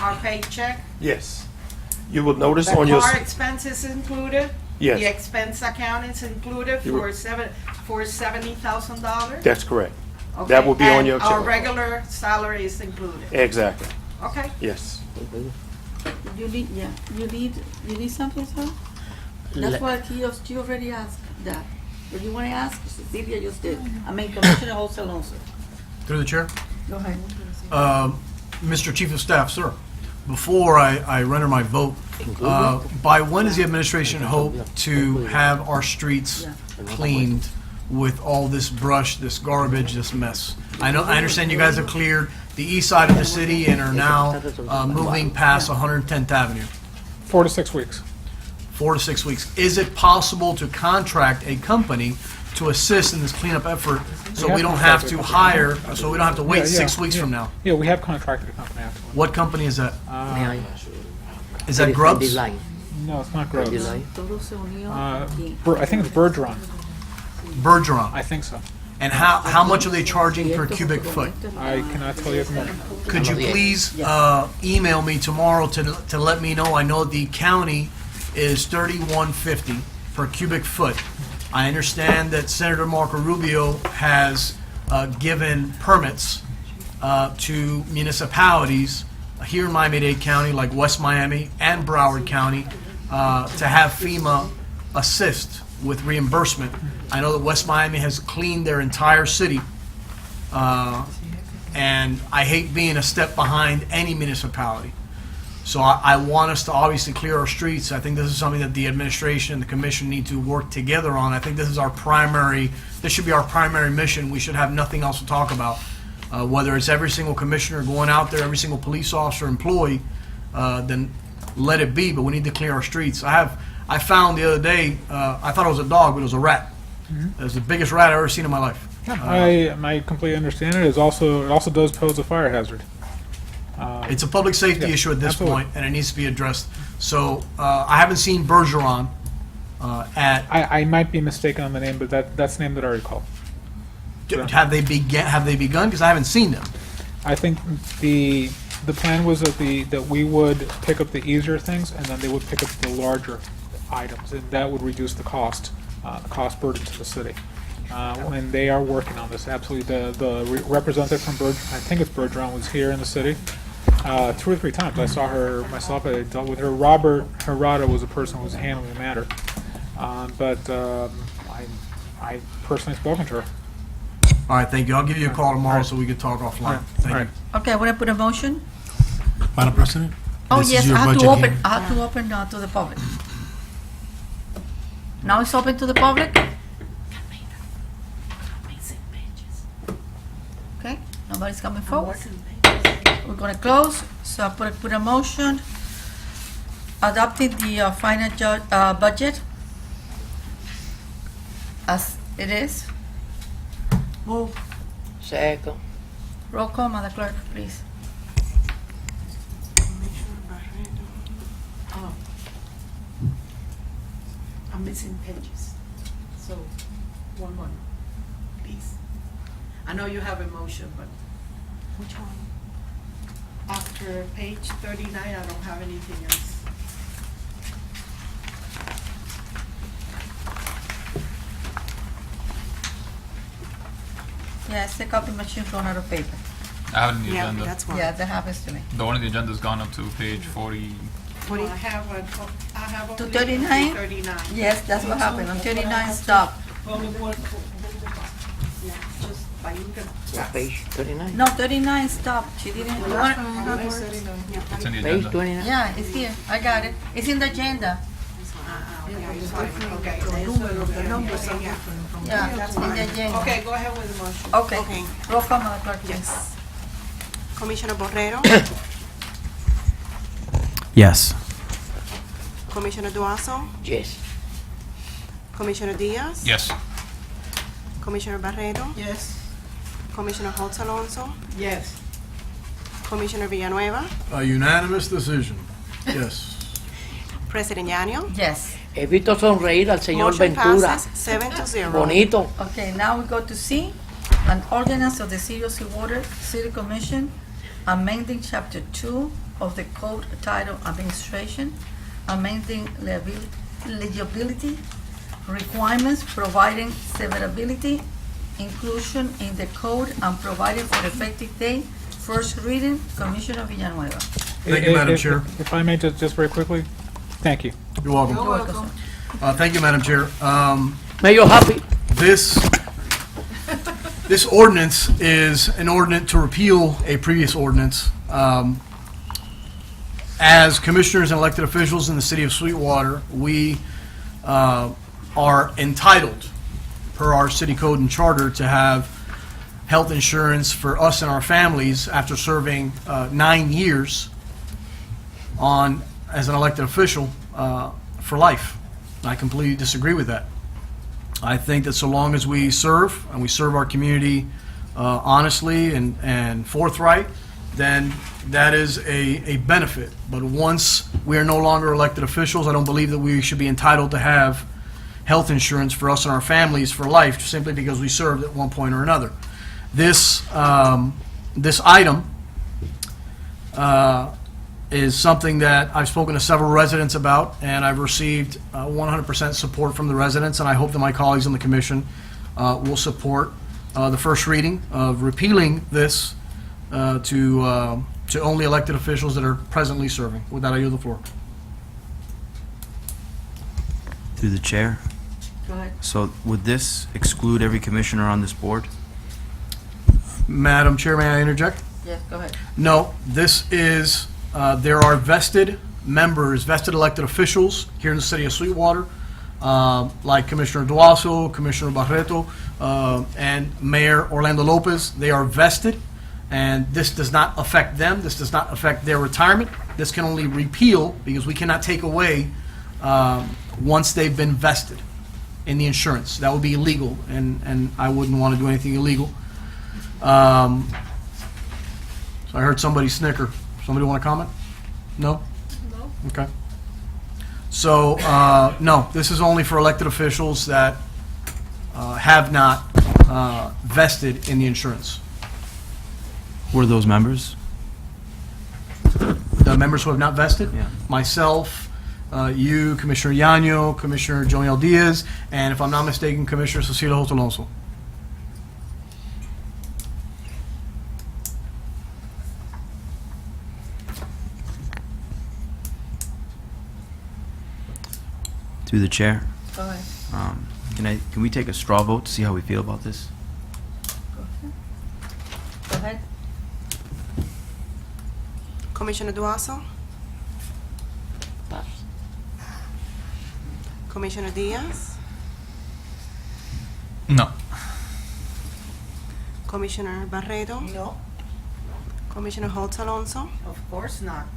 our paycheck. Yes. You will notice The on your, car expenses included. Yes. The expense account is included You- for $70,000. that's correct. That will be on your And our check. regular salary is included. Exactly. Okay. Yes. You need something, sir? That's what you already asked that. If you want to ask, Cecilia just did. I mean, Commissioner Jose Alonso. Through the chair. Go ahead. Mr. Chief of Staff, sir, before I render my vote, by when does the administration hope to have our streets cleaned with all this brush, this garbage, this mess? I understand you guys have cleared the east side of the city and are now moving past 110th Avenue. 4 to 6 weeks. 4 to 6 weeks. Is it possible to contract a company to assist in this cleanup effort so we don't have to hire, so we don't have to wait 6 weeks from now? Yeah, we have contracted a company after. What company is that? May I? Is that Grubbs? No, it's not Groves. Todos se unió aquí. I think it's Bergeron. Bergeron. I think so. And how much are they charging per cubic foot? I cannot tell you at the moment. Could you please email me tomorrow to let me know? I know the county is $31.50 per cubic foot. I understand that Senator Marco Rubio has given permits to municipalities here in Miami-Dade County, like West Miami and Broward County, to have FEMA assist with reimbursement. I know that West Miami has cleaned their entire city, and I hate being a step behind any municipality. So I want us to obviously clear our streets. I think this is something that the administration and the commission need to work together on. I think this should be our primary mission. We should have nothing else to talk about. Whether it's every single commissioner going out there, every single police officer, employee, then let it be, but we need to clear our streets. I found the other day, I thought it was a dog, but it was a rat. It was the biggest rat I've ever seen in my life. I completely understand it. It also does pose a fire hazard. It's a public safety Yeah, issue at this absolutely. point, and it needs to be addressed. So I haven't seen Bergeron at. I might be mistaken on the name, but that's the name that I recall. Have they begun? Because I haven't seen them. I think the plan was that we would pick up the easier things, and then they would pick up the larger items, and that would reduce the cost burden to the city. And they are working on this. Absolutely, the representative from I think it's Bergeron, was here in the city 2 or 3 times. I saw her myself. I dealt with her. Robert Herrada was the person who was handling the matter, but I personally spoken to her. All right, thank you. I'll give you a call tomorrow so we can talk offline. Thank you. Okay, I want to put a motion. Madam President? Oh, this is yes, your I have budget to open, hearing. I have to open to the public. Now it's open to the public? Okay, nobody's coming forward. We're gonna close, so I put a motion adopting the final budget as it is. Move. Second. Roll call, Madam Clerk, please. I'm missing pages. So, one more, please. I know you have a motion, but which one? After page 39, I don't have anything else. Yeah, it's the copy machine run out of paper. I have it in the Yeah, agenda. that's one. Yeah, that happens to me. The one in the agenda's gone up to page 40. No, I have To only 39? 39. Yes, that's what happened. On 39, stop. Yeah, just by looking. What page? 39? No, 39, stop. She didn't. It's in the Page agenda. 29? Yeah, it's here. I got it. It's in the agenda. Okay, the numbers are different from. Yeah, it's in the agenda. Okay, go ahead with the motion. Okay. Okay. Roll call, Madam Clerk, please. Yes. Commissioner Borrero? Yes. Commissioner Duazo? Yes. Commissioner Diaz? Yes. Commissioner Barreto? Yes. Commissioner Holtz Alonso? Yes. Commissioner Villanueva? A unanimous decision. Yes. President Yanio? Yes. He visto sonreír al señor Motion Ventura. passes 7-0. Bonito. Okay, now we go to C, an ordinance of the City of Seawater City Commission amending Chapter 2 of the Code titled Administration, amending legibility requirements, providing severability, inclusion in the code, and providing for effective date. First reading, Commissioner Villanueva. Thank you, Madam Chair. If I may just very quickly, thank you. You're welcome. You're welcome, sir. Thank you, Madam Chair. May you happy. This ordinance is an ordinance to repeal a previous ordinance. As commissioners and elected officials in the city of Sweetwater, we are entitled, per our city code and charter, to have health insurance for us and our families after serving 9 years as an elected official for life. I completely disagree with that. I think that so long as we serve, and we serve our community honestly and forthright, then that is a benefit. But once we are no longer elected officials, I don't believe that we should be entitled to have health insurance for us and our families for life, simply because we served at one point or another. This item is something that I've spoken to several residents about, and I've received 100% support from the residents, and I hope that my colleagues on the commission will support the first reading of repealing this to only elected officials that are presently serving. With that, I yield the floor. Through the chair. Go ahead. So would this exclude every commissioner on this board? Madam Chair, may I interject? Yes, go ahead. No, this is there are vested members, vested elected officials here in the city of Sweetwater, like Commissioner Duaso, Commissioner Barreto, and Mayor Orlando Lopez. They are vested, and this does not affect them. This does not affect their retirement. This can only repeal, because we cannot take away once they've been vested in the insurance. That would be illegal, and I wouldn't want to do anything illegal. So I heard somebody snicker. Somebody want to comment? No? No. Okay. So, no, this is only for elected officials that have not vested in the insurance. Who are those members? The members who have not vested? Yeah. Myself, you, Commissioner Yanyo, Commissioner Joel Diaz, and if I'm not mistaken, Commissioner Cecilia Holt Alonso. Through the chair. Go ahead. Can we take a straw vote to see how we feel about this? Go ahead. Commissioner Duaso? Commissioner Diaz? No. Commissioner Barreto? No, Commissioner Holt Alonso? of course not.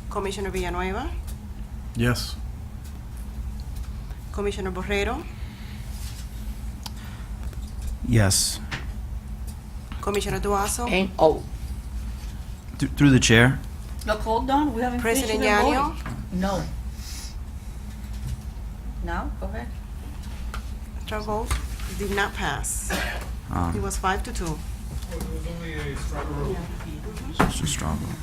Commissioner Villanueva? Yes. Commissioner Borrero? Yes. Commissioner Duaso? And oh, Through the chair. Look, hold on, we haven't finished President the Yanyo? voting. No. Now, go ahead. Straw vote did not pass. It was 5-2. Just a straw vote.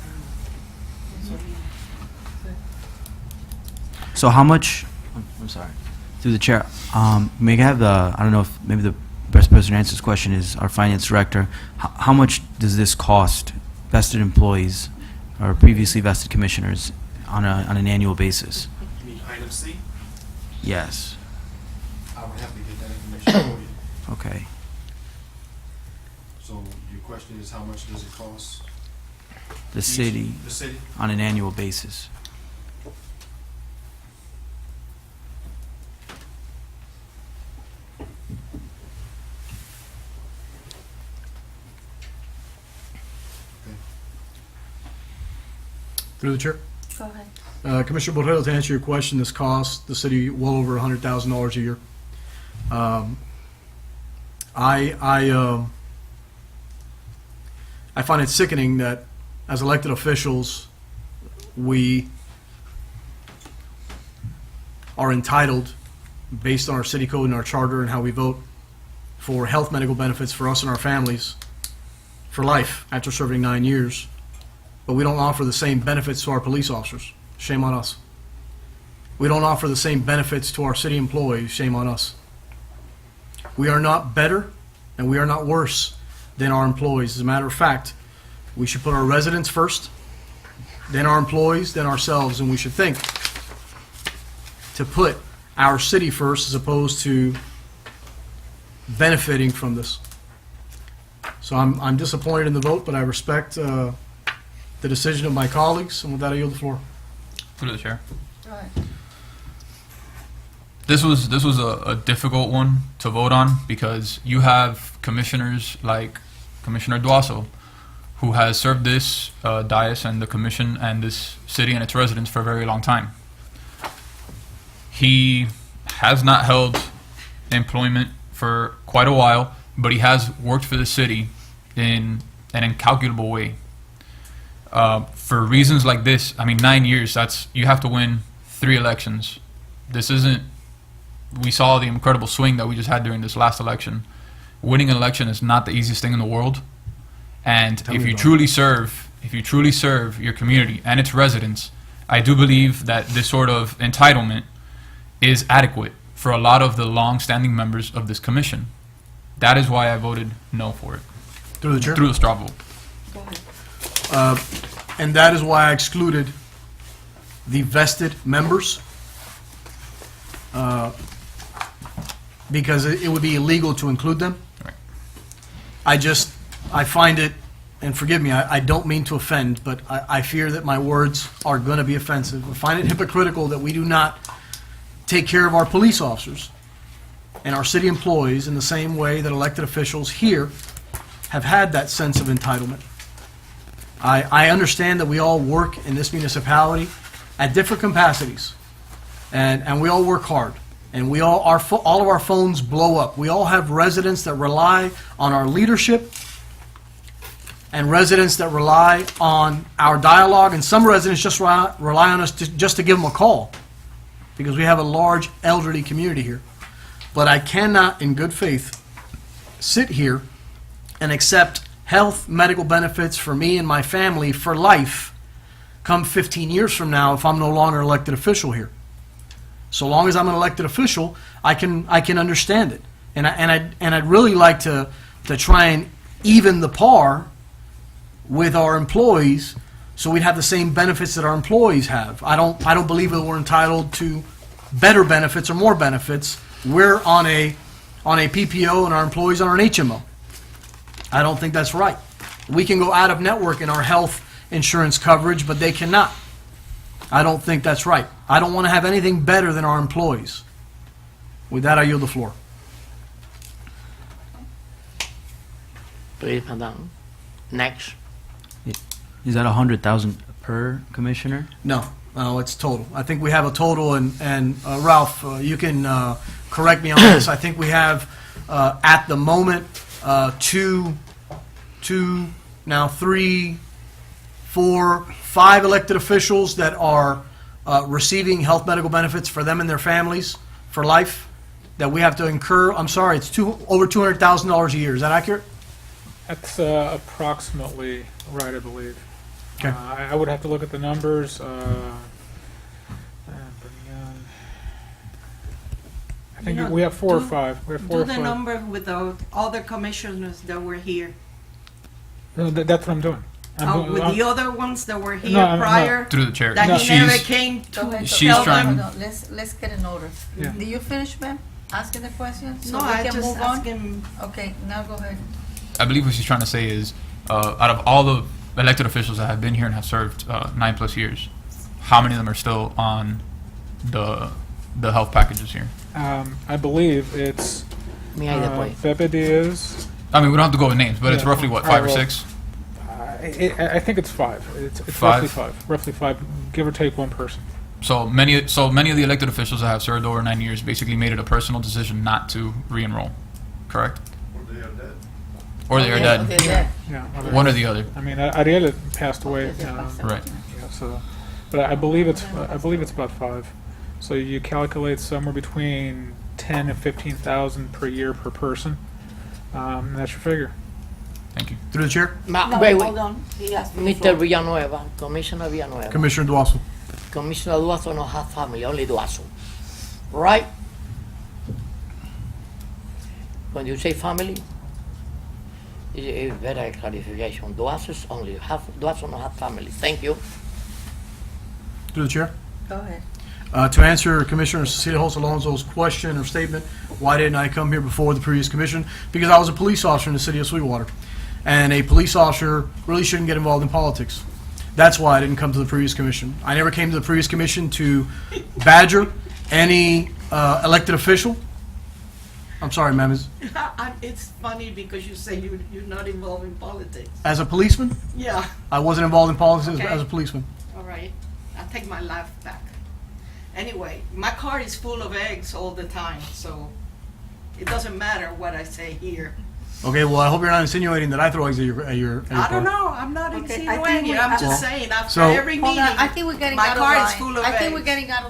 So how much, I'm sorry, through the chair, may I have the, I don't know if maybe the best person to answer this question is our finance director. How much does this cost vested employees or previously vested commissioners on an annual basis? You mean item C? Yes. I would have to get that information for you. Okay. So your question is how much does it cost? The city The city? on an annual basis. Through the chair. Go ahead. Commissioner Borrero, to answer your question, this costs the city well over $100,000 a year. I find it sickening that as elected officials, we are entitled, based on our city code and our charter and how we vote, for health medical benefits for us and our families for life after serving 9 years. But we don't offer the same benefits to our police officers. Shame on us. We don't offer the same benefits to our city employees. Shame on us. We are not better and we are not worse than our employees. As a matter of fact, we should put our residents first, then our employees, then ourselves, and we should think to put our city first as opposed to benefiting from this. So I'm disappointed in the vote, but I respect the decision of my colleagues, and with that I yield the floor. Through the chair. Go ahead. This was a difficult one to vote on because you have commissioners like Commissioner Duaso, who has served this dais and the commission and this city and its residents for a very long time. He has not held employment for quite a while, but he has worked for the city in an incalculable way. For reasons like this, I mean, 9 years, you have to win 3 elections. This isn't, we saw the incredible swing that we just had during this last election. Winning an election is not the easiest thing in the world. And if you truly serve your community and its residents, I do believe that this sort of entitlement is adequate for a lot of the long-standing members of this commission. That is why I voted no for it. Through the chair. Through the straw vote. Go ahead. And that is why I excluded the vested members, because it would be illegal to include them. Right. I find it and forgive me, I don't mean to offend, but I fear that my words are going to be offensive. I find it hypocritical that we do not take care of our police officers and our city employees in the same way that elected officials here have had that sense of entitlement. I understand that we all work in this municipality at different capacities, and we all work hard, and we all of our phones blow up. We all have residents that rely on our leadership and residents that rely on our dialogue, and some residents just rely on us just to give them a call because we have a large elderly community here. But I cannot, in good faith, sit here and accept health, medical benefits for me and my family for life come 15 years from now if I'm no longer an elected official here. So long as I'm an elected official, I can understand it. And I'd really like to try and even the par with our employees so we'd have the same benefits that our employees have. I don't believe that we're entitled to better benefits or more benefits. We're on a PPO and our employees are on an HMO. I don't think that's right. We can go out of network in our health insurance coverage, but they cannot. I don't think that's right. I don't want to have anything better than our employees. With that, I yield the floor. Please, madam. Next. Is that 100,000 per commissioner? No, it's total. I think we have a total, and Ralph, you can correct me on this. I think we have, at the moment, now 3, 4, 5 elected officials that are receiving health medical benefits for them and their families for life that we have to incur. I'm sorry, it's over $200,000 a year. Is that accurate? That's approximately right, I believe. Okay. I would have to look at the numbers. I think You know, we have 4 or do- 5. We have 4 Do or the 5. number with the other commissioners that were here. No, that's what I'm doing. With the other ones that were here No, I'm not. prior, Through the chair. that No. he never She's- came Go ahead, to She's tell trying- them. No, let's get in order. Yeah. Do you finish, ma'am, asking the question? So No, we I can just move on? asking. Okay, now go ahead. I believe what she's trying to say is, out of all the elected officials that have been here and have served 9+ years, how many of them are still on the health packages here? I believe it's Me ahí después. Pepe Diaz. I mean, we don't have to go with names, but it's Yeah. roughly what, All right, 5 or well, 6? I think it's 5. It's 5? roughly 5, give or take one person. So many of the elected officials that have served over 9 years basically made it a personal decision not to re-enroll, correct? Or they are dead. They're dead. Yeah, One or the other. I mean, Ariel passed away. Right. Yeah, so, but I believe it's about 5. So you calculate somewhere between 10 and 15,000 per year per person. That's your figure. Thank you. Through the chair, No, Wait, wait. hold on. He asked for the Mr. floor. Villanueva, Commissioner Villanueva. Commissioner Duaso. Commissioner Duaso no have family, only Duaso. Right? When you say family, it's better clarification. Duaso's only have, Duaso no have family. Thank you. Through the chair. Go ahead. To answer Commissioner Cecilia Holtz Alonso's question or statement, why didn't I come here before the previous commission? Because I was a police officer in the city of Sweetwater. And a police officer really shouldn't get involved in politics. That's why I didn't come to the previous commission. I never came to the previous commission to badger any elected official. I'm sorry, ma'am. It's funny because you say you're not involved in politics. As a policeman, Yeah, I wasn't involved in politics Okay. as a policeman. all right. I take my laugh back. Anyway, my car is full of eggs all the time, so it doesn't matter what I say here. Okay, well, I hope you're not insinuating that I throw eggs at your I car. don't know, I'm not Okay, I think insinuating, I'm just Well, saying, after so- every Hold meeting, on, I think we're getting my out of car line. is full of I think we're eggs. getting out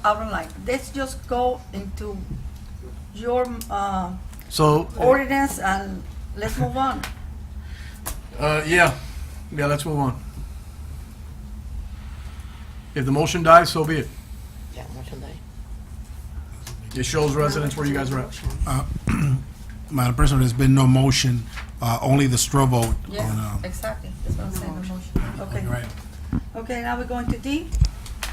of line. Let's just go into your So, ordinance and let's move on. yeah, let's move on. If the motion dies, so be it. Yeah, motion day. It shows residents where you guys are at. Madam President, there's been no motion, only the straw vote Yes, on, exactly. That's what I'm saying, the motion. Okay. right. Okay, now we're going to D.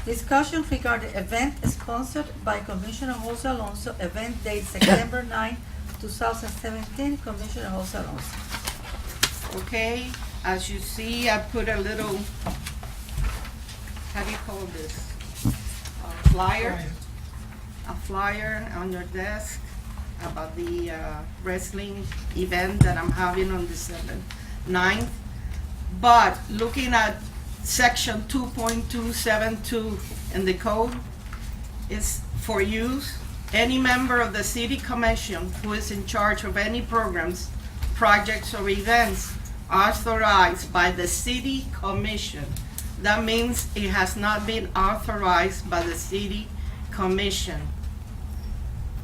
Discussion regarding event sponsored by Commissioner Jose Alonso, event date September 9, 2017, Commissioner Jose Alonso. Okay, As you see, I put a little, how do you call this? Flyer. A flyer on your desk about the wrestling event that I'm having on December 9th. But looking at section 2.272 in the code, is for use, any member of the city commission who is in charge of any programs, projects, or events authorized by the city commission. That means it has not been authorized by the city commission.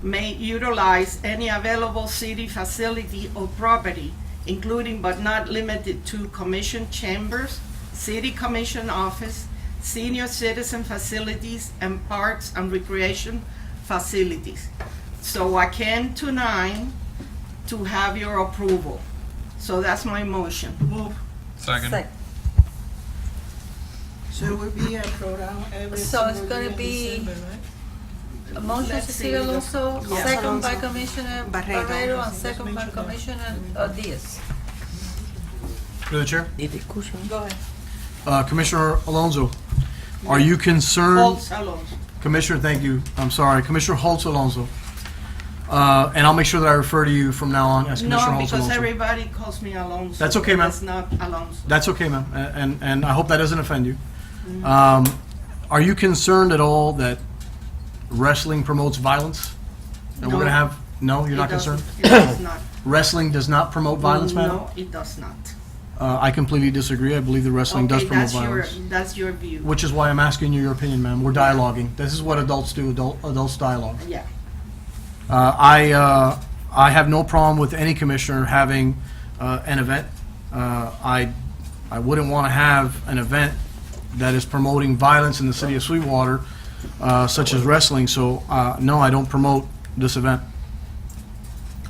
May utilize any available city facility or property, including but not limited to commission chambers, city commission office, senior citizen facilities, and parks and recreation facilities. So I came tonight to have your approval. So that's my motion. Move. Second. So it will be a program every So it's single gonna year in be December, right? A motion Let's Cecilia see. Alonso, Yeah. second by Alonso. Commissioner Barreto. Barreto, and second by Commissioner Diaz. Through the chair. The discussion. Go ahead. Commissioner Alonso, are you concerned? Holtz Alonso. Commissioner, thank you. I'm sorry, Commissioner Holtz Alonso. And I'll make sure that I refer to you from now on as Commissioner No, Holtz because Alonso. everybody calls me Alonso. That's okay, ma'am. It's not Alonso. That's okay, ma'am, and I hope that doesn't offend you. Are you concerned at all that wrestling promotes violence? And we're No. gonna have, no, you're not It doesn't- concerned? It does not. Wrestling does not promote violence, ma'am? No, it does not. I completely disagree. I believe the wrestling does Okay, promote that's your, violence. that's your view. Which is why I'm asking you your opinion, ma'am. We're dialoguing. This is what adults do, adults dialogue. Yeah. I have no problem with any commissioner having an event. I wouldn't want to have an event that is promoting violence in the city of Sweetwater, such as wrestling. So, no, I don't promote this event.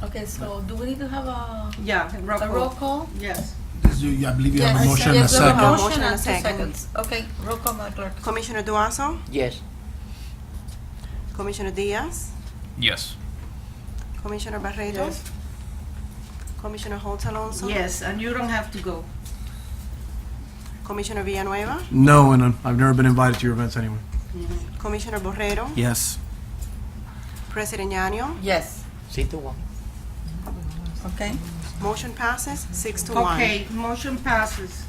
Okay, so do we need to have a Yeah, a roll call? Yes. I believe you have a Yes, motion and a yes, we have a second. motion and 2 seconds. Okay, roll call, Madam Clerk. Commissioner Duazo, Yes. Commissioner Diaz, Yes. Commissioner Barreto, Yes. Commissioner Holtz Alonso, Yes, and you don't have to go. Commissioner Villanueva, No, and I've never been invited to your events anyway. Commissioner Borrero, Yes. President Ñaño. Yes, 6-1. okay. Motion passes 6-1. Okay, motion passes.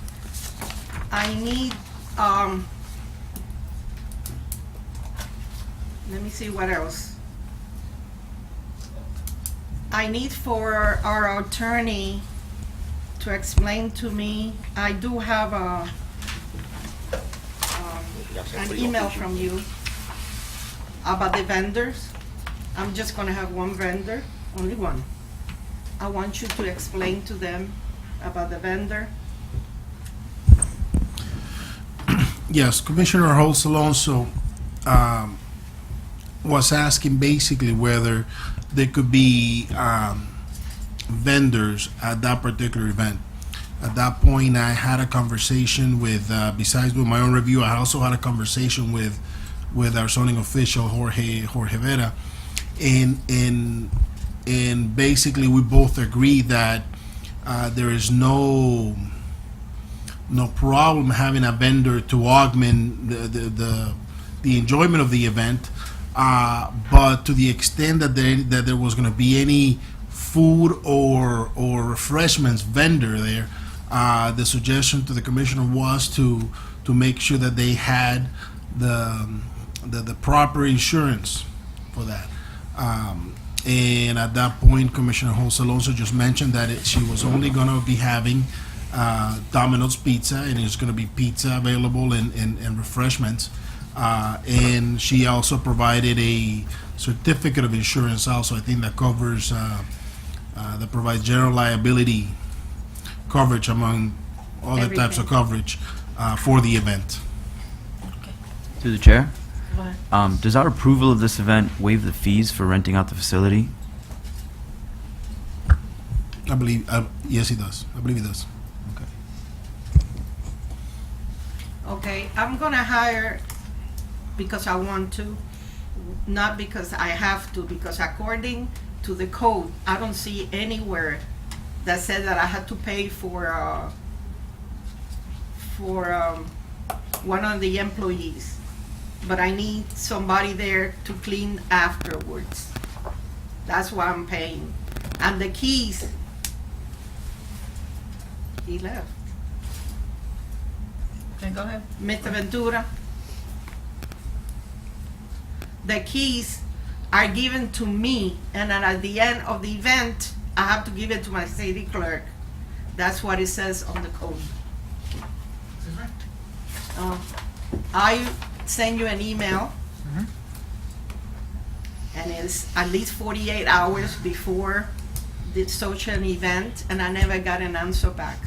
I need, let me see what else. I need for our attorney to explain to me, I do have an email from you about the vendors. I'm just gonna have one vendor, only one. I want you to explain to them about the vendor. Yes, Commissioner Holtz Alonso was asking basically whether there could be vendors at that particular event. At that point, I had a conversation with, besides with my own review, I also had a conversation with our zoning official, Jorge Vera, and basically we both agree that there is no problem having a vendor to augment the enjoyment of the event, but to the extent that there was going to be any food or refreshments vendor there, the suggestion to the commissioner was to make sure that they had the proper insurance for that. And at that point, Commissioner Holtz Alonso just mentioned that she was only going to be having Domino's Pizza, and it's going to be pizza available and refreshments. And she also provided a certificate of insurance also, I think that covers, that provides general liability coverage among other types of coverage for the event. Through the chair? Go ahead. Does our approval of this event waive the fees for renting out the facility? I believe, yes, he does. I believe he does. Okay, I'm gonna hire because I want to, not because I have to, because according to the code, I don't see anywhere that said that I had to pay for for one of the employees, but I need somebody there to clean afterwards. That's why I'm paying. And the keys, he left. Okay, go ahead. Mr. Ventura, the keys are given to me, and then at the end of the event, I have to give it to my city clerk. That's what it says on the code. I send you an email, and it's at least 48 hours before the social event, and I never got an answer back.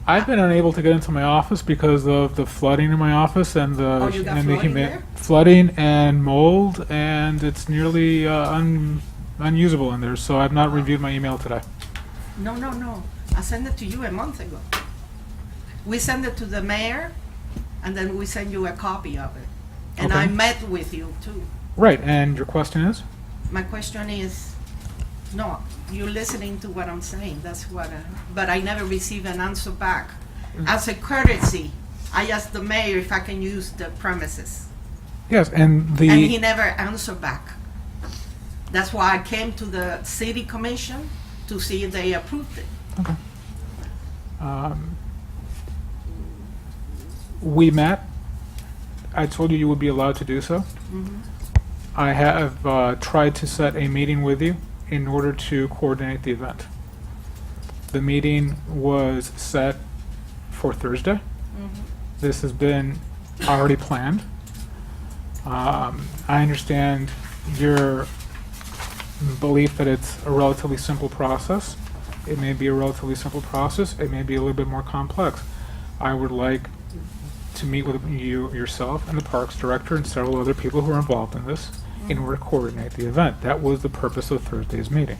I've been unable to get into my office because of the flooding in my office and the Oh, you got flooding there? flooding and mold, and it's nearly unusable in there. So I've not reviewed my email today. No. I sent it to you a month ago. We sent it to the mayor, and then we send you a copy of it. And Okay. I met with you too. Right, and your question is? My question is, no, you're listening to what I'm saying, that's what, but I never received an answer back. As a courtesy, I asked the mayor if I can use the premises, Yes, and the and he never answered back. That's why I came to the city commission to see if they approved it. We met. I told you you would be allowed to do so. I have tried to set a meeting with you in order to coordinate the event. The meeting was set for Thursday. This has been already planned. I understand your belief that it's a relatively simple process. It may be a relatively simple process. It may be a little bit more complex. I would like to meet with you, yourself, and the parks director, and several other people who are involved in this in order to coordinate the event. That was the purpose of Thursday's meeting.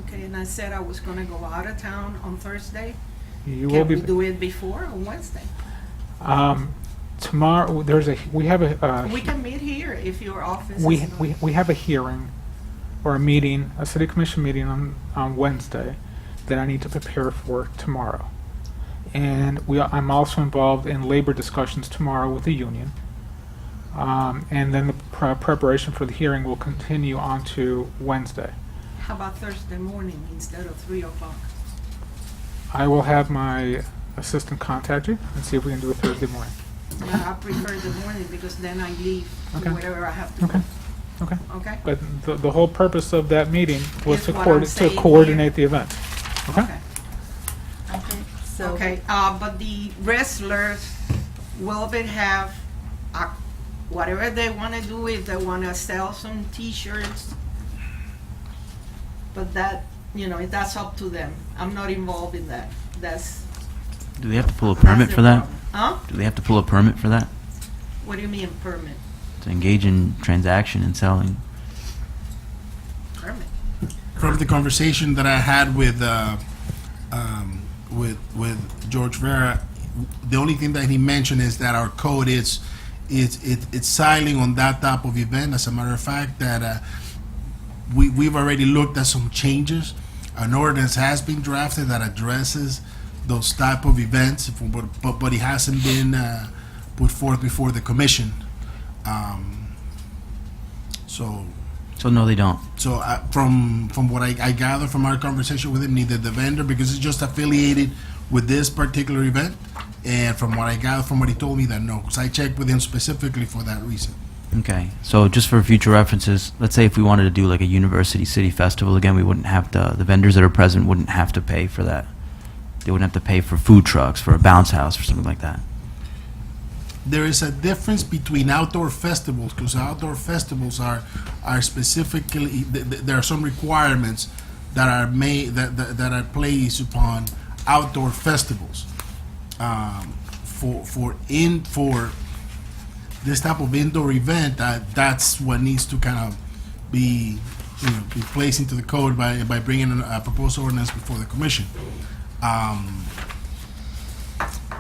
Okay, and I said I was gonna go out of town on Thursday. You will Can be we do it before on Wednesday? tomorrow. We have a We can meet here if your office is. we have a hearing or a meeting, a city commission meeting on Wednesday that I need to prepare for tomorrow. And I'm also involved in labor discussions tomorrow with the union. And then the preparation for the hearing will continue on to Wednesday. How about Thursday morning instead of 3 o'clock? I will have my assistant contact you and see if we can do it Thursday morning. Yeah, I prefer the morning because then I leave Okay. to wherever I have to go. Okay. Okay? But the whole purpose of that meeting was Is to what I'm saying coordinate the event. Okay? Okay, so. Okay, but the wrestlers will be have whatever they want to do, if they want to sell some T-shirts. But that, that's up to them. I'm not involved in that. Do they have to pull a permit their for that? problem. Huh? Do they have to pull a permit for that? What do you mean permit? To engage in transaction and selling? Permit. From the conversation that I had with George Vera, the only thing that he mentioned is that our code it's silent on that type of event. As a matter of fact, that we've already looked at some changes. An ordinance has been drafted that addresses those type of events, but it hasn't been put forth before the commission. So no, they don't. So from what I gather from our conversation with him, neither the vendor, because it's just affiliated with this particular event, and from what I gather from what he told me, that no, because I checked with him specifically for that reason. Okay, so just for future references, let's say if we wanted to do like a University City Festival, again, we wouldn't have to, the vendors that are present wouldn't have to pay for that. They wouldn't have to pay for food trucks, for a bounce house, or something like that. There is a difference between outdoor festivals, because outdoor festivals are specifically, there are some requirements that are made, that are placed upon outdoor festivals. For this type of indoor event, that's what needs to kind of be placed into the code by bringing a proposed ordinance before the commission.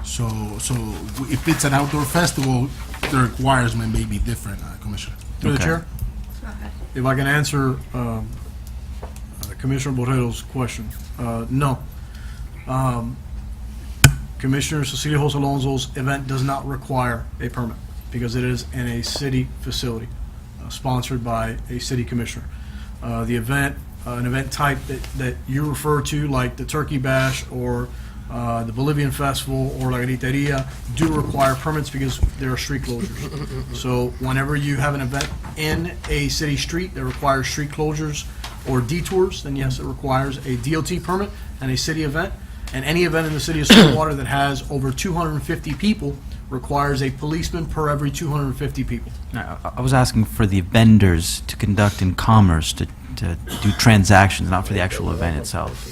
So if it's an outdoor festival, the requirement may be different, Commissioner. Through the Okay. chair, if I can answer Commissioner Borrego's question, no. Commissioner Cecilia Jose Alonso's event does not require a permit because it is in a city facility, sponsored by a city commissioner. The event, an event type that you refer to, like the Turkey Bash or the Bolivian Festival or La Griteria, do require permits because there are street closures. So whenever you have an event in a city street that requires street closures or detours, then yes, it requires a DOT permit and a city event. And any event in the city of Stillwater that has over 250 people requires a policeman per every 250 people. I was asking for the vendors to conduct in commerce, to do transactions, not for the actual event itself.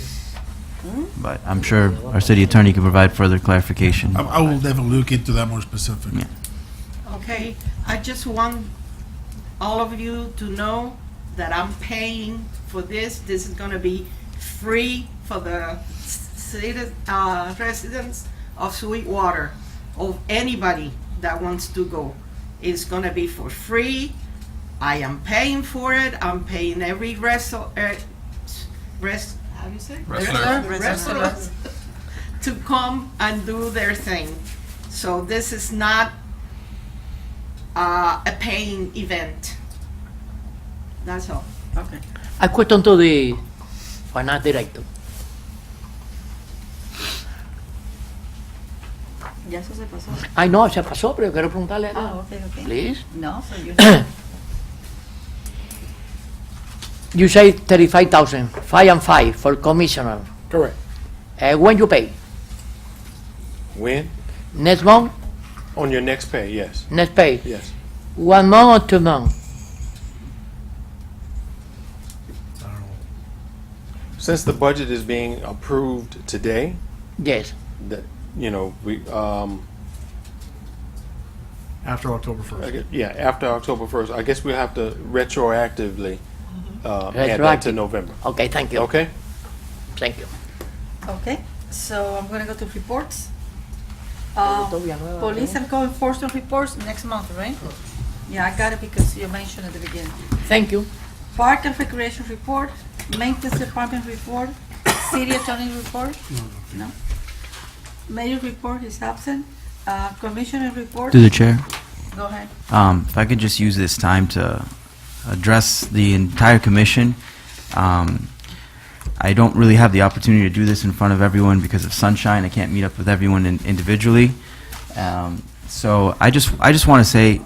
But I'm sure our city attorney can provide further clarification. I will definitely look into that more specific. Yeah. Okay, I just want all of you to know that I'm paying for this. This is gonna be free for the residents of Sweetwater, of anybody that wants to go. It's gonna be for free. I am paying for it. I'm paying every how do you say? Wrestlers to come and do their thing. So this is not a paying event. That's all. Okay. I question to the finance director. Ya eso se pasó. Ay, no, se pasó, pero yo quiero preguntarle a Ah, okay, okay. Please. No, so you You say 35,000, 5 and 5 for commissioner. Correct. When you pay? When? Next month? On your next pay, yes. Next pay? Yes. 1 month or 2 months? Since the budget is being approved today, Yes. that, we, After October 1st. after October 1st, I guess we have to retroactively add that to Retroactive. November. Okay, thank you. Okay? Thank you. Okay, so I'm gonna go to reports. Todavía nueva, Police and code enforcement reports next month, right? Yeah, I got it because you mentioned at the beginning. Thank you. Park and recreation report, maintenance department report, city attorney report? No. Mayor report is absent. Commissioner report? Through the chair. Go ahead. If I could just use this time to address the entire commission. I don't really have the opportunity to do this in front of everyone because of sunshine. I can't meet up with everyone individually. So I just want to say,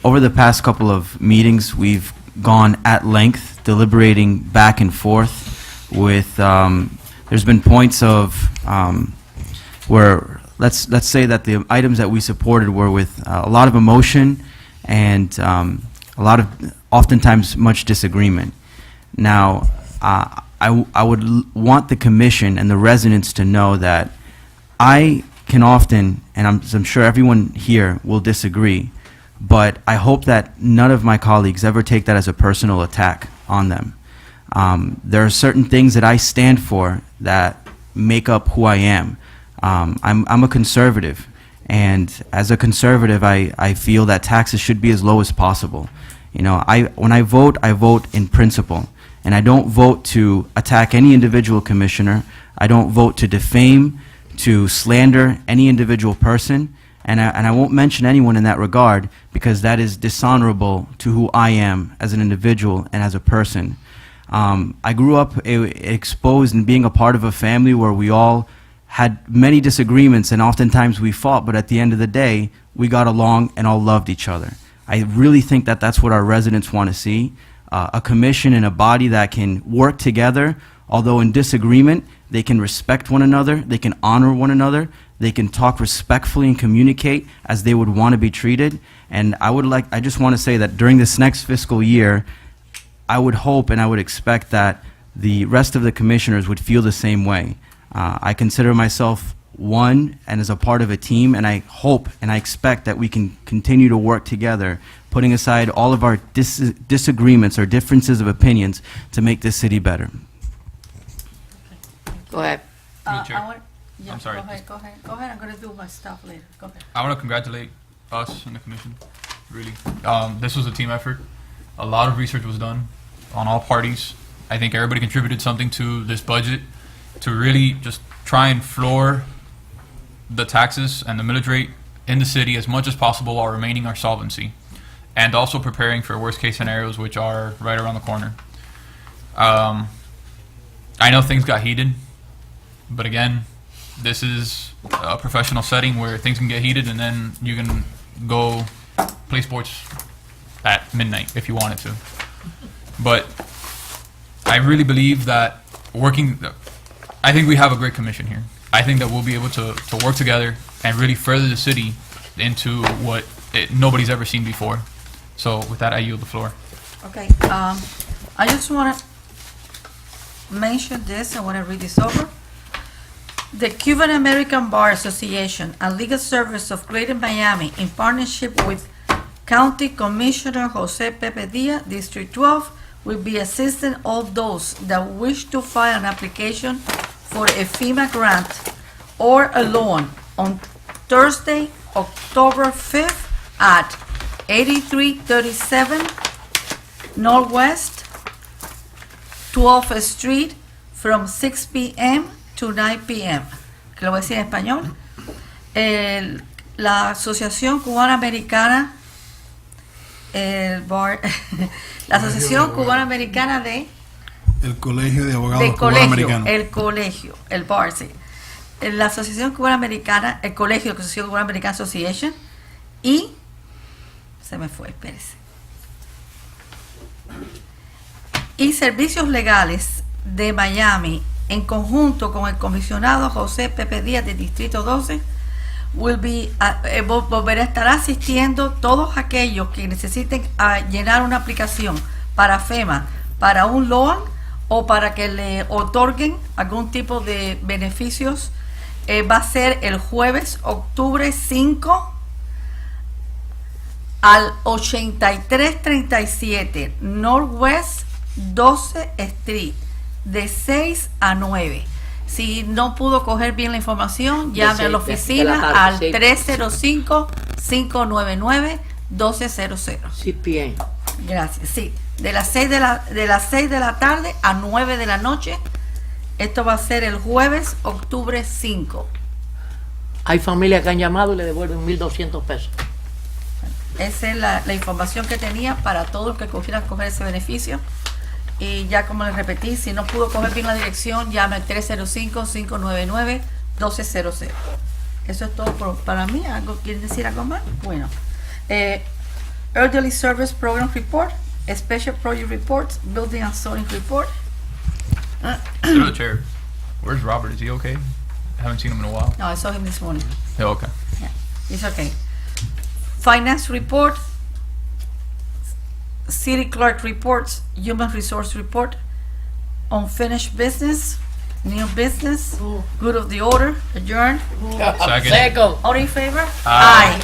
over the past couple of meetings, we've gone at length, deliberating back and forth with, there's been points of where, let's say that the items that we supported were with a lot of emotion and a lot of, oftentimes, much disagreement. Now, I would want the commission and the residents to know that I can often, and I'm sure everyone here will disagree, but I hope that none of my colleagues ever take that as a personal attack on them. There are certain things that I stand for that make up who I am. I'm a conservative, and as a conservative, I feel that taxes should be as low as possible. When I vote in principle, and I don't vote to attack any individual commissioner. I don't vote to defame, to slander any individual person, and I won't mention anyone in that regard because that is dishonorable to who I am as an individual and as a person. I grew up exposed and being a part of a family where we all had many disagreements and oftentimes we fought, but at the end of the day, we got along and all loved each other. I really think that that's what our residents want to see, a commission and a body that can work together, although in disagreement, they can respect one another, they can honor one another, they can talk respectfully and communicate as they would want to be treated. And I just want to say that during this next fiscal year, I would hope and I would expect that the rest of the commissioners would feel the same way. I consider myself one and as a part of a team, and I hope and I expect that we can continue to work together, putting aside all of our disagreements or differences of opinions to make this city better. Go ahead. Chair. Yeah, I'm sorry. Go ahead. I'm gonna do my stuff later. Go ahead. I want to congratulate us and the commission, really. This was a team effort. A lot of research was done on all parties. I think everybody contributed something to this budget to really just try and floor the taxes and the millage rate in the city as much as possible while remaining our solvency, and also preparing for worst case scenarios, which are right around the corner. I know things got heated, but again, this is a professional setting where things can get heated, and then you can go play sports at midnight if you wanted to. But I really believe that I think we have a great commission here. I think that we'll be able to work together and really further the city into what nobody's ever seen before. So with that, I yield the floor. Okay, I just want to mention this, I want to read this over. The Cuban American Bar Association and Legal Service of Greater Miami, in partnership with County Commissioner Jose Pepe Diaz, District 12, will be assisting all those that wish to file an application for a FEMA grant or a loan on Thursday, October 5th at 8337 Northwest 12th Street from 6 p.m. to 9 p.m. Que lo voy a decir en español. La Asociación Cubana Americana, la Asociación Cubana Americana de El Colegio de Abogados del Cubano Americanos. el colegio, el bar, sí. La Asociación Cubana Americana, el colegio de la Asociación Cubana Americana Association y se me fue, espérese. Y Servicios Legales de Miami, en conjunto con el comisionado José Pepe Díaz del Distrito 12, volverá a estar asistiendo todos aquellos que necesiten llenar una aplicación para FEMA, para un loan o para que le otorguen algún tipo de beneficios. Va a ser el jueves, octubre 5, al 8337 Northwest 12 Street, de 6 a 9. Si no pudo coger bien la información, llame a la oficina al 305-599-1200. Sí, bien. Gracias. Sí, de las 6 de la tarde a 9 de la noche. Esto va a ser el jueves, octubre 5. Hay familias que han llamado y le devuelven 1.200 pesos. Esa es la información que tenía para todos los que quieran coger ese beneficio. Y ya como les repetí, si no pudo coger bien la dirección, llame al 305-599-1200. Eso es todo para mí. ¿Quieren decir algo más? Bueno. Elderly Service Program Report, Special Project Reports, Building and Zoning Report. Through the chair. Where's Robert? Is he okay? I haven't seen him in a while. No, I saw him this morning. Yeah, okay. Yeah, he's okay. Finance Report, City Clerk Reports, Human Resource Report, Unfinished Business, New Business, Good of the Order, Adjourned. Second. All in favor? Aye. Aye.